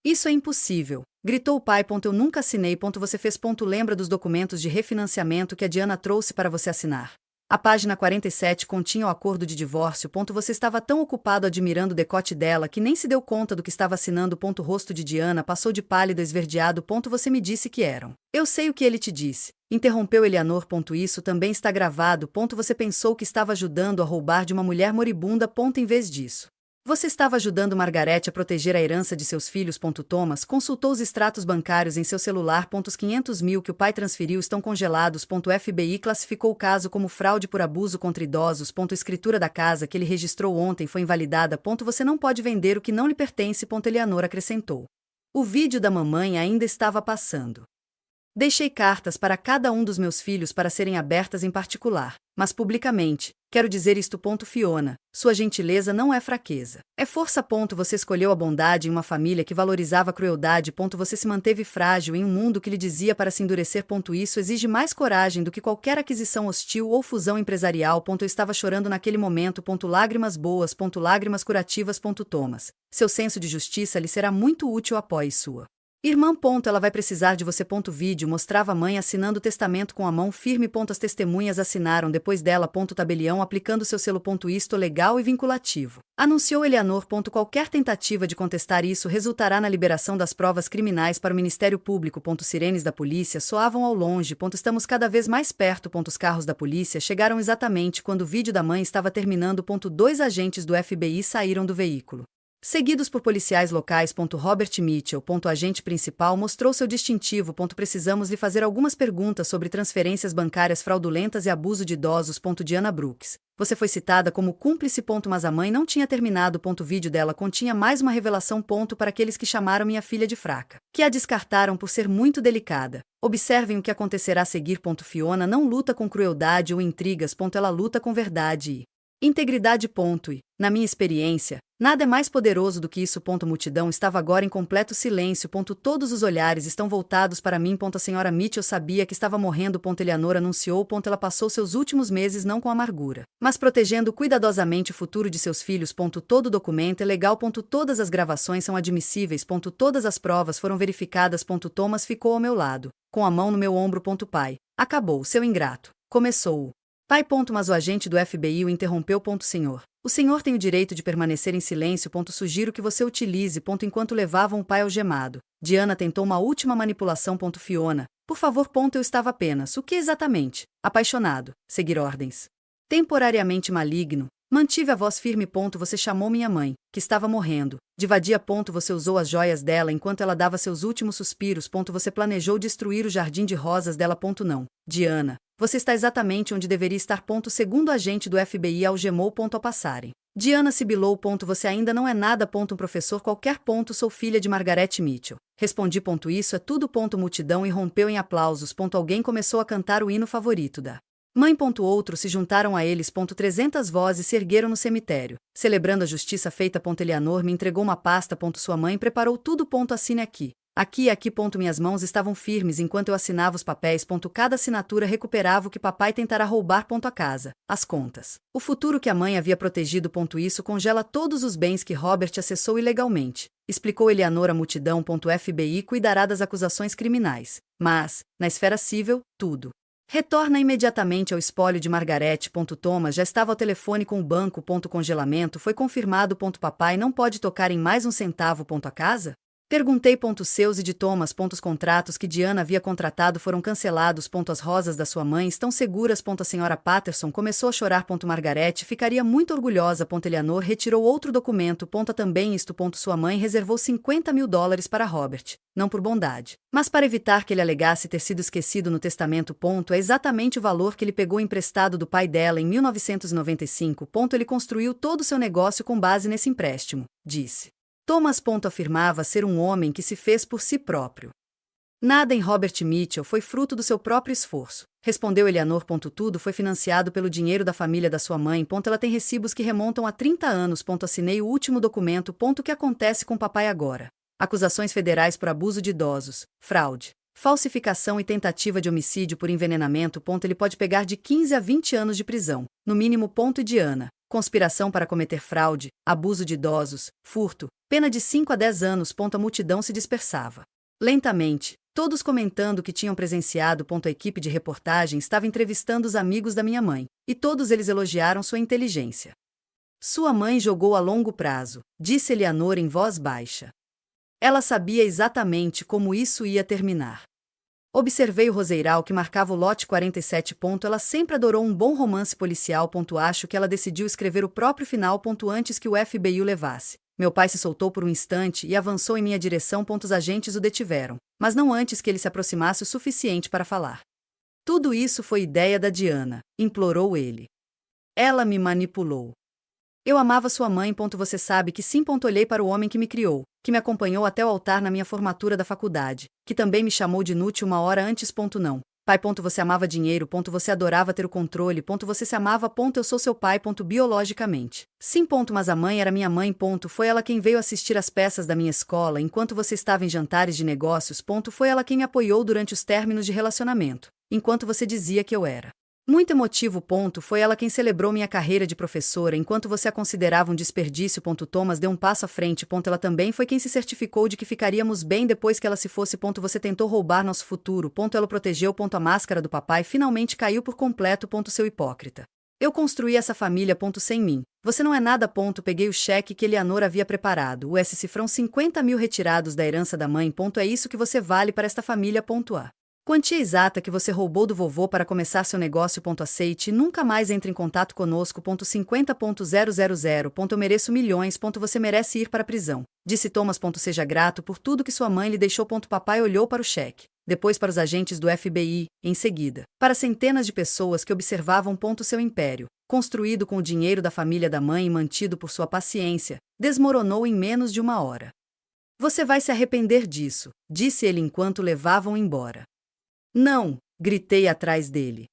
Isso é impossível, gritou o pai. Eu nunca assinei. Você fez. Lembra dos documentos de refinanciamento que a Diana trouxe para você assinar? A página 47 continha o acordo de divórcio. Você estava tão ocupado admirando o decote dela que nem se deu conta do que estava assinando. O rosto de Diana passou de pálido a esverdeado. Você me disse que eram. Eu sei o que ele te disse, interrompeu Eleanor. Isso também está gravado. Você pensou que estava ajudando a roubar de uma mulher moribunda. Em vez disso, você estava ajudando Margaret a proteger a herança de seus filhos. Thomas consultou os extratos bancários em seu celular. Os 500 mil que o pai transferiu estão congelados. O FBI classificou o caso como fraude por abuso contra idosos. A escritura da casa que ele registrou ontem foi invalidada. Você não pode vender o que não lhe pertence. Eleanor acrescentou. O vídeo da mamãe ainda estava passando. Deixei cartas para cada um dos meus filhos para serem abertas em particular, mas publicamente. Quero dizer isto. Fiona, sua gentileza não é fraqueza. É força. Você escolheu a bondade em uma família que valorizava a crueldade. Você se manteve frágil em um mundo que lhe dizia para se endurecer. Isso exige mais coragem do que qualquer aquisição hostil ou fusão empresarial. Eu estava chorando naquele momento. Lágrimas boas. Lágrimas curativas. Thomas, seu senso de justiça lhe será muito útil. Apoie sua irmã. Ela vai precisar de você. Vídeo mostrava a mãe assinando o testamento com a mão firme. As testemunhas assinaram depois dela. Tabelião aplicando seu selo. Isto legal e vinculativo, anunciou Eleanor. Qualquer tentativa de contestar isso resultará na liberação das provas criminais para o Ministério Público. Sirenes da polícia soavam ao longe. Estamos cada vez mais perto. Os carros da polícia chegaram exatamente quando o vídeo da mãe estava terminando. 2 agentes do FBI saíram do veículo, seguidos por policiais locais. Robert Mitchell. Agente principal mostrou seu distintivo. Precisamos lhe fazer algumas perguntas sobre transferências bancárias fraudulentas e abuso de idosos. Diana Brooks, você foi citada como cúmplice. Mas a mãe não tinha terminado. O vídeo dela continha mais uma revelação. Para aqueles que chamaram minha filha de fraca, que a descartaram por ser muito delicada. Observem o que acontecerá a seguir. Fiona não luta com crueldade ou intrigas. Ela luta com verdade e integridade. E, na minha experiência, nada é mais poderoso do que isso. Multidão estava agora em completo silêncio. Todos os olhares estão voltados para mim. A senhora Mitchell sabia que estava morrendo. Eleanor anunciou. Ela passou seus últimos meses não com amargura, mas protegendo cuidadosamente o futuro de seus filhos. Todo documento é legal. Todas as gravações são admissíveis. Todas as provas foram verificadas. Thomas ficou ao meu lado, com a mão no meu ombro. Pai, acabou, seu ingrato. Começou o pai. Mas o agente do FBI o interrompeu. Senhor, o senhor tem o direito de permanecer em silêncio. Sugiro que você utilize. Enquanto levavam o pai algemado, Diana tentou uma última manipulação. Fiona, por favor. Eu estava apenas, o que exatamente? Apaixonado. Seguir ordens. Temporariamente maligno. Mantive a voz firme. Você chamou minha mãe, que estava morrendo. De vadia. Você usou as joias dela enquanto ela dava seus últimos suspiros. Você planejou destruir o jardim de rosas dela. Não. Diana, você está exatamente onde deveria estar. Segundo agente do FBI algemou. Ao passarem. Diana sibilou. Você ainda não é nada. Um professor qualquer. Sou filha de Margaret Mitchell. Respondi. Isso é tudo. Multidão irrompeu em aplausos. Alguém começou a cantar o hino favorito da mãe. Outros se juntaram a eles. 300 vozes se ergueram no cemitério, celebrando a justiça feita. Eleanor me entregou uma pasta. Sua mãe preparou tudo. Assine aqui. Aqui e aqui. Minhas mãos estavam firmes enquanto eu assinava os papéis. Cada assinatura recuperava o que papai tentará roubar. A casa, as contas, o futuro que a mãe havia protegido. Isso congela todos os bens que Robert acessou ilegalmente, explicou Eleanor à multidão. FBI cuidará das acusações criminais, mas, na esfera civil, tudo retorna imediatamente ao espólio de Margaret. Thomas já estava ao telefone com o banco. Congelamento foi confirmado. Papai não pode tocar em mais um centavo. A casa? Perguntei. Seus e de Thomas. Os contratos que Diana havia contratado foram cancelados. As rosas da sua mãe estão seguras. A senhora Patterson começou a chorar. Margaret ficaria muito orgulhosa. Eleanor retirou outro documento. Também isto. Sua mãe reservou $50.000 para Robert, não por bondade, mas para evitar que ele alegasse ter sido esquecido no testamento. É exatamente o valor que ele pegou emprestado do pai dela em 1995. Ele construiu todo o seu negócio com base nesse empréstimo, disse. Thomas. Afirmava ser um homem que se fez por si próprio. Nada em Robert Mitchell foi fruto do seu próprio esforço, respondeu Eleanor. Tudo foi financiado pelo dinheiro da família da sua mãe. Ela tem recibos que remontam a 30 anos. Assinei o último documento. O que acontece com papai agora? Acusações federais por abuso de idosos, fraude, falsificação e tentativa de homicídio por envenenamento. Ele pode pegar de 15 a 20 anos de prisão, no mínimo. E Diana? Conspiração para cometer fraude, abuso de idosos, furto, pena de 5 a 10 anos. A multidão se dispersava lentamente, todos comentando que tinham presenciado. A equipe de reportagem estava entrevistando os amigos da minha mãe, e todos eles elogiaram sua inteligência. Sua mãe jogou a longo prazo, disse Eleanor em voz baixa. Ela sabia exatamente como isso ia terminar. Observei o roseiral que marcava o lote 47. Ela sempre adorou um bom romance policial. Acho que ela decidiu escrever o próprio final. Antes que o FBI o levasse. Meu pai se soltou por um instante e avançou em minha direção. Os agentes o detiveram, mas não antes que ele se aproximasse o suficiente para falar. Tudo isso foi ideia da Diana, implorou ele. Ela me manipulou. Eu amava sua mãe. Você sabe que sim. Olhei para o homem que me criou, que me acompanhou até o altar na minha formatura da faculdade, que também me chamou de inútil uma hora antes. Não. Pai. Você amava dinheiro. Você adorava ter o controle. Você se amava. Eu sou seu pai. Biologicamente. Sim. Mas a mãe era minha mãe. Foi ela quem veio assistir às peças da minha escola enquanto você estava em jantares de negócios. Foi ela quem me apoiou durante os términos de relacionamento, enquanto você dizia que eu era muito emotivo. Foi ela quem celebrou minha carreira de professora enquanto você a considerava um desperdício. Thomas deu um passo à frente. Ela também foi quem se certificou de que ficaríamos bem depois que ela se fosse. Você tentou roubar nosso futuro. Ela o protegeu. A máscara do papai finalmente caiu por completo. Seu hipócrita. Eu construí essa família. Sem mim. Você não é nada. Peguei o cheque que Eleanor havia preparado. Os cifrão 50 mil retirados da herança da mãe. É isso que você vale para esta família. A quantia exata que você roubou do vovô para começar seu negócio. Aceite e nunca mais entre em contato conosco. 50.000. Eu mereço milhões. Você merece ir para a prisão, disse Thomas. Seja grato por tudo que sua mãe lhe deixou. Papai olhou para o cheque, depois para os agentes do FBI, em seguida, para centenas de pessoas que observavam. Seu império, construído com o dinheiro da família da mãe e mantido por sua paciência, desmoronou em menos de uma hora. Você vai se arrepender disso, disse ele enquanto levavam embora. Não, gritei atrás dele.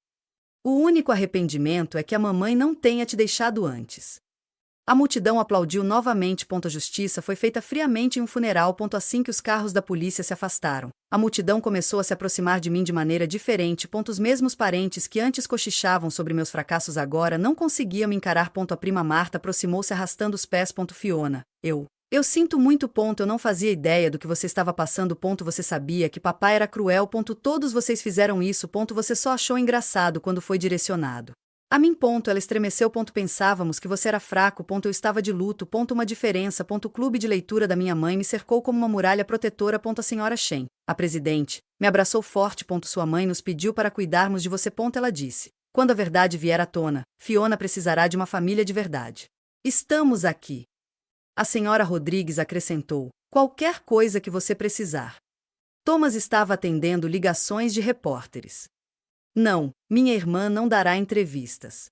O único arrependimento é que a mamãe não tenha te deixado antes. A multidão aplaudiu novamente. A justiça foi feita friamente em um funeral. Assim que os carros da polícia se afastaram, a multidão começou a se aproximar de mim de maneira diferente. Os mesmos parentes que antes cochichavam sobre meus fracassos agora não conseguiam me encarar. A prima Marta aproximou-se arrastando os pés. Fiona, eu sinto muito. Eu não fazia ideia do que você estava passando. Você sabia que papai era cruel. Todos vocês fizeram isso. Você só achou engraçado quando foi direcionado a mim. Ela estremeceu. Pensávamos que você era fraco. Eu estava de luto. Uma diferença. O clube de leitura da minha mãe me cercou como uma muralha protetora. A senhora Shen, a presidente, me abraçou forte. Sua mãe nos pediu para cuidarmos de você. Ela disse. Quando a verdade vier à tona, Fiona precisará de uma família de verdade. Estamos aqui. A senhora Rodrigues acrescentou, qualquer coisa que você precisar. Thomas estava atendendo ligações de repórteres. Não, minha irmã não dará entrevistas.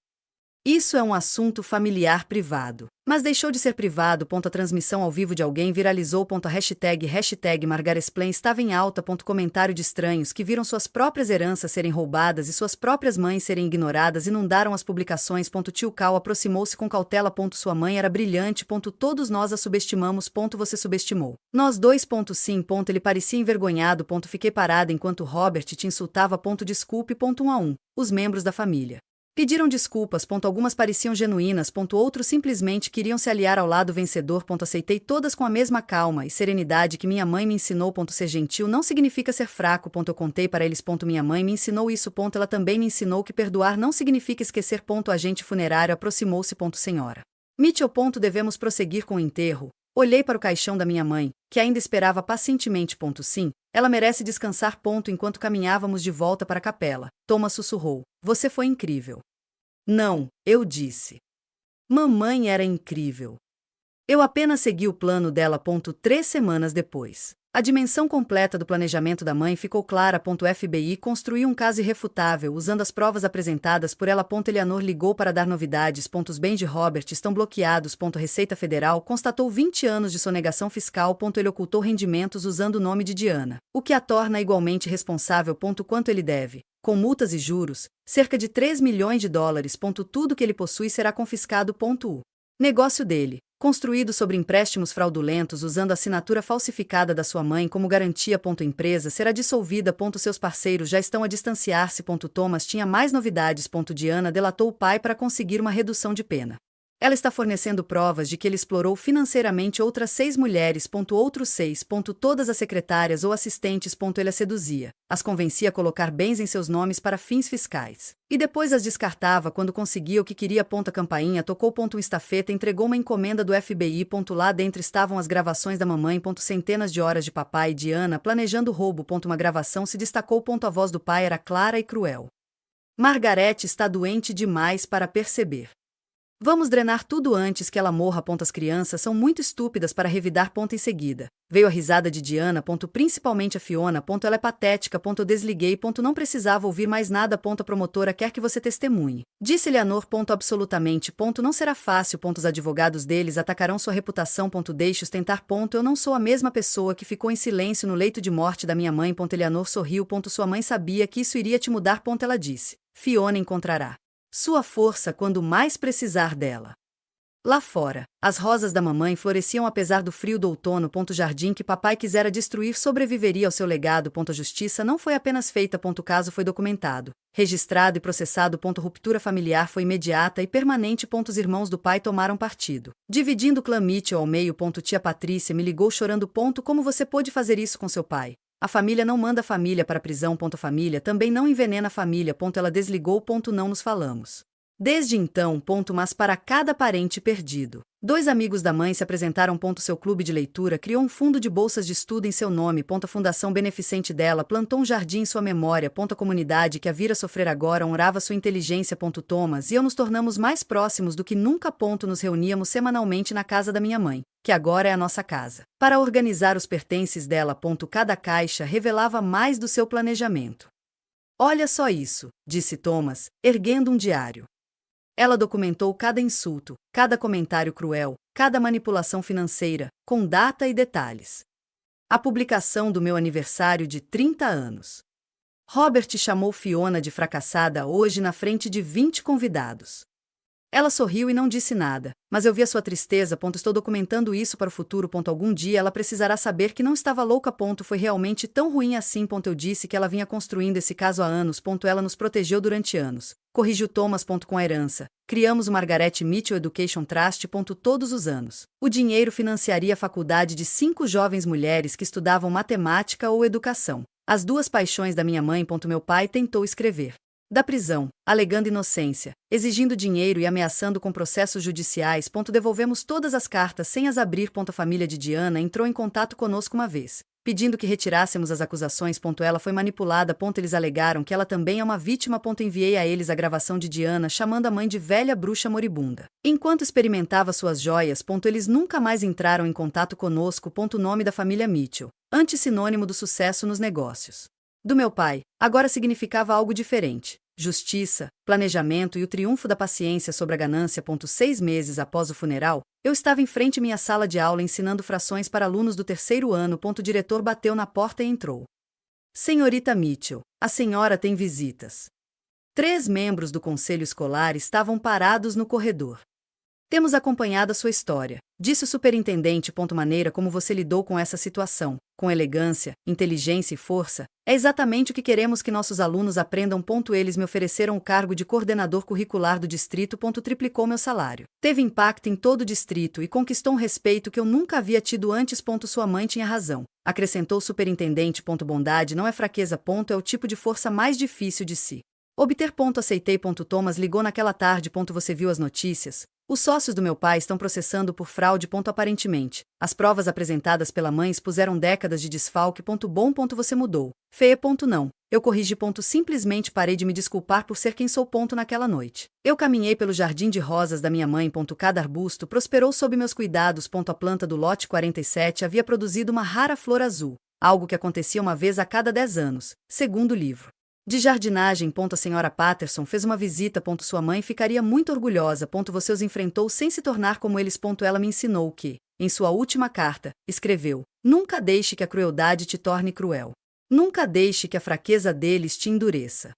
Isso é um assunto familiar privado. Mas deixou de ser privado. A transmissão ao vivo de alguém viralizou. A hashtag Margaresplain estava em alta. Comentário de estranhos que viram suas próprias heranças serem roubadas e suas próprias mães serem ignoradas inundaram as publicações. Tio Cal aproximou-se com cautela. Sua mãe era brilhante. Todos nós a subestimamos. Você subestimou. Nós dois. Sim. Ele parecia envergonhado. Fiquei parada enquanto Robert te insultava. Desculpe. 1 a 1. Os membros da família pediram desculpas. Algumas pareciam genuínas. Outros simplesmente queriam se aliar ao lado vencedor. Aceitei todas com a mesma calma e serenidade que minha mãe me ensinou. Ser gentil não significa ser fraco. Eu contei para eles. Minha mãe me ensinou isso. Ela também me ensinou que perdoar não significa esquecer. Agente funerário aproximou-se. Senhora Mitchell. Devemos prosseguir com o enterro. Olhei para o caixão da minha mãe, que ainda esperava pacientemente. Sim, ela merece descansar. Enquanto caminhávamos de volta para a capela, Thomas sussurrou: Você foi incrível. Não, eu disse. Mamãe era incrível. Eu apenas segui o plano dela. 3 semanas depois, a dimensão completa do planejamento da mãe ficou clara. FBI construiu um caso irrefutável usando as provas apresentadas por ela. Eleanor ligou para dar novidades. Os bens de Robert estão bloqueados. Receita Federal constatou 20 anos de sonegação fiscal. Ele ocultou rendimentos usando o nome de Diana, o que a torna igualmente responsável. Quanto ele deve? Com multas e juros, cerca de 3 milhões de dólares. Tudo que ele possui será confiscado. O negócio dele, construído sobre empréstimos fraudulentos usando a assinatura falsificada da sua mãe como garantia. Empresa será dissolvida. Seus parceiros já estão a distanciar-se. Thomas tinha mais novidades. Diana delatou o pai para conseguir uma redução de pena. Ela está fornecendo provas de que ele explorou financeiramente outras 6 mulheres. Outros 6. Todas as secretárias ou assistentes. Ele a seduzia, as convencia a colocar bens em seus nomes para fins fiscais. E depois as descartava quando conseguia o que queria. A campainha tocou. Um estafeta entregou uma encomenda do FBI. Lá dentro estavam as gravações da mamãe. Centenas de horas de papai e Diana planejando o roubo. Uma gravação se destacou. A voz do pai era clara e cruel. Margaret está doente demais para perceber. Vamos drenar tudo antes que ela morra. As crianças são muito estúpidas para revidar. Em seguida, veio a risada de Diana. Principalmente a Fiona. Ela é patética. Eu desliguei. Não precisava ouvir mais nada. A promotora quer que você testemunhe. Disse Eleanor. Absolutamente. Não será fácil. Os advogados deles atacarão sua reputação. Deixe-os tentar. Eu não sou a mesma pessoa que ficou em silêncio no leito de morte da minha mãe. Eleanor sorriu. Sua mãe sabia que isso iria te mudar. Ela disse: Fiona encontrará sua força quando mais precisar dela. Lá fora, as rosas da mamãe floresciam apesar do frio do outono. O jardim que papai quisera destruir sobreviveria ao seu legado. A justiça não foi apenas feita. O caso foi documentado, registrado e processado. Ruptura familiar foi imediata e permanente. Os irmãos do pai tomaram partido, dividindo o clã Mitchell ao meio. Tia Patrícia me ligou chorando. Como você pôde fazer isso com seu pai? A família não manda a família para a prisão. A família também não envenena a família. Ela desligou. Não nos falamos desde então. Mas para cada parente perdido, 2 amigos da mãe se apresentaram. Seu clube de leitura criou um fundo de bolsas de estudo em seu nome. A fundação beneficente dela plantou um jardim em sua memória. A comunidade que a vira sofrer agora honrava sua inteligência. Thomas e eu nos tornamos mais próximos do que nunca. Nos reuníamos semanalmente na casa da minha mãe, que agora é a nossa casa, para organizar os pertences dela. Cada caixa revelava mais do seu planejamento. Olha só isso, disse Thomas, erguendo um diário. Ela documentou cada insulto, cada comentário cruel, cada manipulação financeira, com data e detalhes. A publicação do meu aniversário de 30 anos. Robert chamou Fiona de fracassada hoje na frente de 20 convidados. Ela sorriu e não disse nada, mas eu vi a sua tristeza. Estou documentando isso para o futuro. Algum dia ela precisará saber que não estava louca. Foi realmente tão ruim assim. Eu disse que ela vinha construindo esse caso há anos. Ela nos protegeu durante anos. Corrigiu Thomas. Com a herança, criamos o Margaret Mitchell Education Trust. Todos os anos, o dinheiro financiaria a faculdade de 5 jovens mulheres que estudavam matemática ou educação. As 2 paixões da minha mãe. Meu pai tentou escrever da prisão, alegando inocência, exigindo dinheiro e ameaçando com processos judiciais. Devolvemos todas as cartas sem as abrir. A família de Diana entrou em contato conosco uma vez, pedindo que retirássemos as acusações. Ela foi manipulada. Eles alegaram que ela também é uma vítima. Enviei a eles a gravação de Diana chamando a mãe de velha bruxa moribunda. Enquanto experimentava suas joias. Eles nunca mais entraram em contato conosco. O nome da família Mitchell, antissinônimo do sucesso nos negócios do meu pai, agora significava algo diferente. justiça, planejamento e o triunfo da paciência sobre a ganância. 6 meses após o funeral, eu estava em frente à minha sala de aula ensinando frações para alunos do 3º ano. O diretor bateu na porta e entrou. Senhorita Mitchell, a senhora tem visitas. 3 membros do conselho escolar estavam parados no corredor. Temos acompanhado a sua história, disse o superintendente. Maneira como você lidou com essa situação, com elegância, inteligência e força, é exatamente o que queremos que nossos alunos aprendam. Eles me ofereceram o cargo de coordenador curricular do distrito. Triplicou meu salário. Teve impacto em todo o distrito e conquistou um respeito que eu nunca havia tido antes. Sua mãe tinha razão, acrescentou o superintendente. Bondade não é fraqueza. É o tipo de força mais difícil de se obter. Aceitei. Thomas ligou naquela tarde. Você viu as notícias? Os sócios do meu pai estão processando por fraude. Aparentemente, as provas apresentadas pela mãe expuseram décadas de desfalque. Bom. Você mudou. Feia. Não. Eu corrigi. Simplesmente parei de me desculpar por ser quem sou. Naquela noite, eu caminhei pelo jardim de rosas da minha mãe. Cada arbusto prosperou sob meus cuidados. A planta do lote 47 havia produzido uma rara flor azul, algo que acontecia uma vez a cada 10 anos, segundo o livro de jardinagem. A senhora Patterson fez uma visita. Sua mãe ficaria muito orgulhosa. Você os enfrentou sem se tornar como eles. Ela me ensinou que, em sua última carta, escreveu: nunca deixe que a crueldade te torne cruel. Nunca deixe que a fraqueza deles te endureça.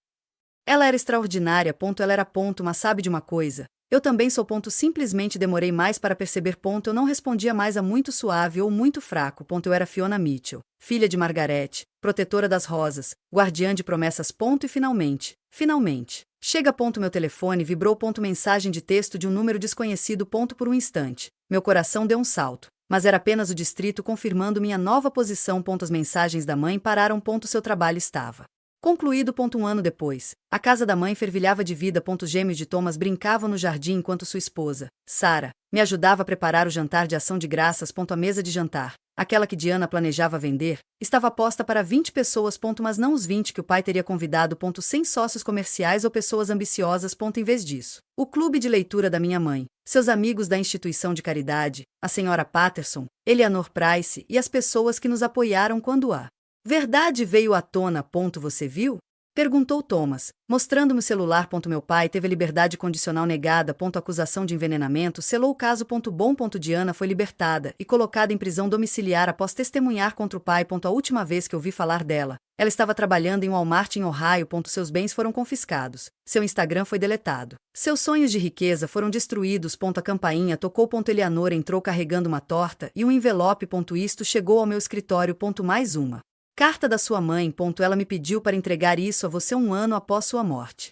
Ela era extraordinária. Ela era. Mas sabe de uma coisa? Eu também sou. Simplesmente demorei mais para perceber. Eu não respondia mais a muito suave ou muito fraco. Eu era Fiona Mitchell, filha de Margaret, protetora das rosas, guardiã de promessas. E finalmente, chega. Meu telefone vibrou. Mensagem de texto de um número desconhecido. Por um instante, meu coração deu um salto, mas era apenas o distrito confirmando minha nova posição. As mensagens da mãe pararam. Seu trabalho estava concluído. Um ano depois, a casa da mãe fervilhava de vida. Gêmeos de Thomas brincavam no jardim enquanto sua esposa, Sarah, me ajudava a preparar o jantar de ação de graças. A mesa de jantar, aquela que Diana planejava vender, estava posta para 20 pessoas. Mas não os 20 que o pai teria convidado. Sem sócios comerciais ou pessoas ambiciosas. Em vez disso, o clube de leitura da minha mãe, seus amigos da instituição de caridade, a senhora Patterson, Eleanor Price e as pessoas que nos apoiaram quando a verdade veio à tona. Você viu? Perguntou Thomas, mostrando-me o celular. Meu pai teve a liberdade condicional negada. Acusação de envenenamento selou o caso. Bom. Diana foi libertada e colocada em prisão domiciliar após testemunhar contra o pai. A última vez que ouvi falar dela, ela estava trabalhando em Walmart em Ohio. Seus bens foram confiscados. Seu Instagram foi deletado. Seus sonhos de riqueza foram destruídos. A campainha tocou. Eleanor entrou carregando uma torta e um envelope. Isto chegou ao meu escritório. Mais uma carta da sua mãe. Ela me pediu para entregar isso a você um ano após sua morte.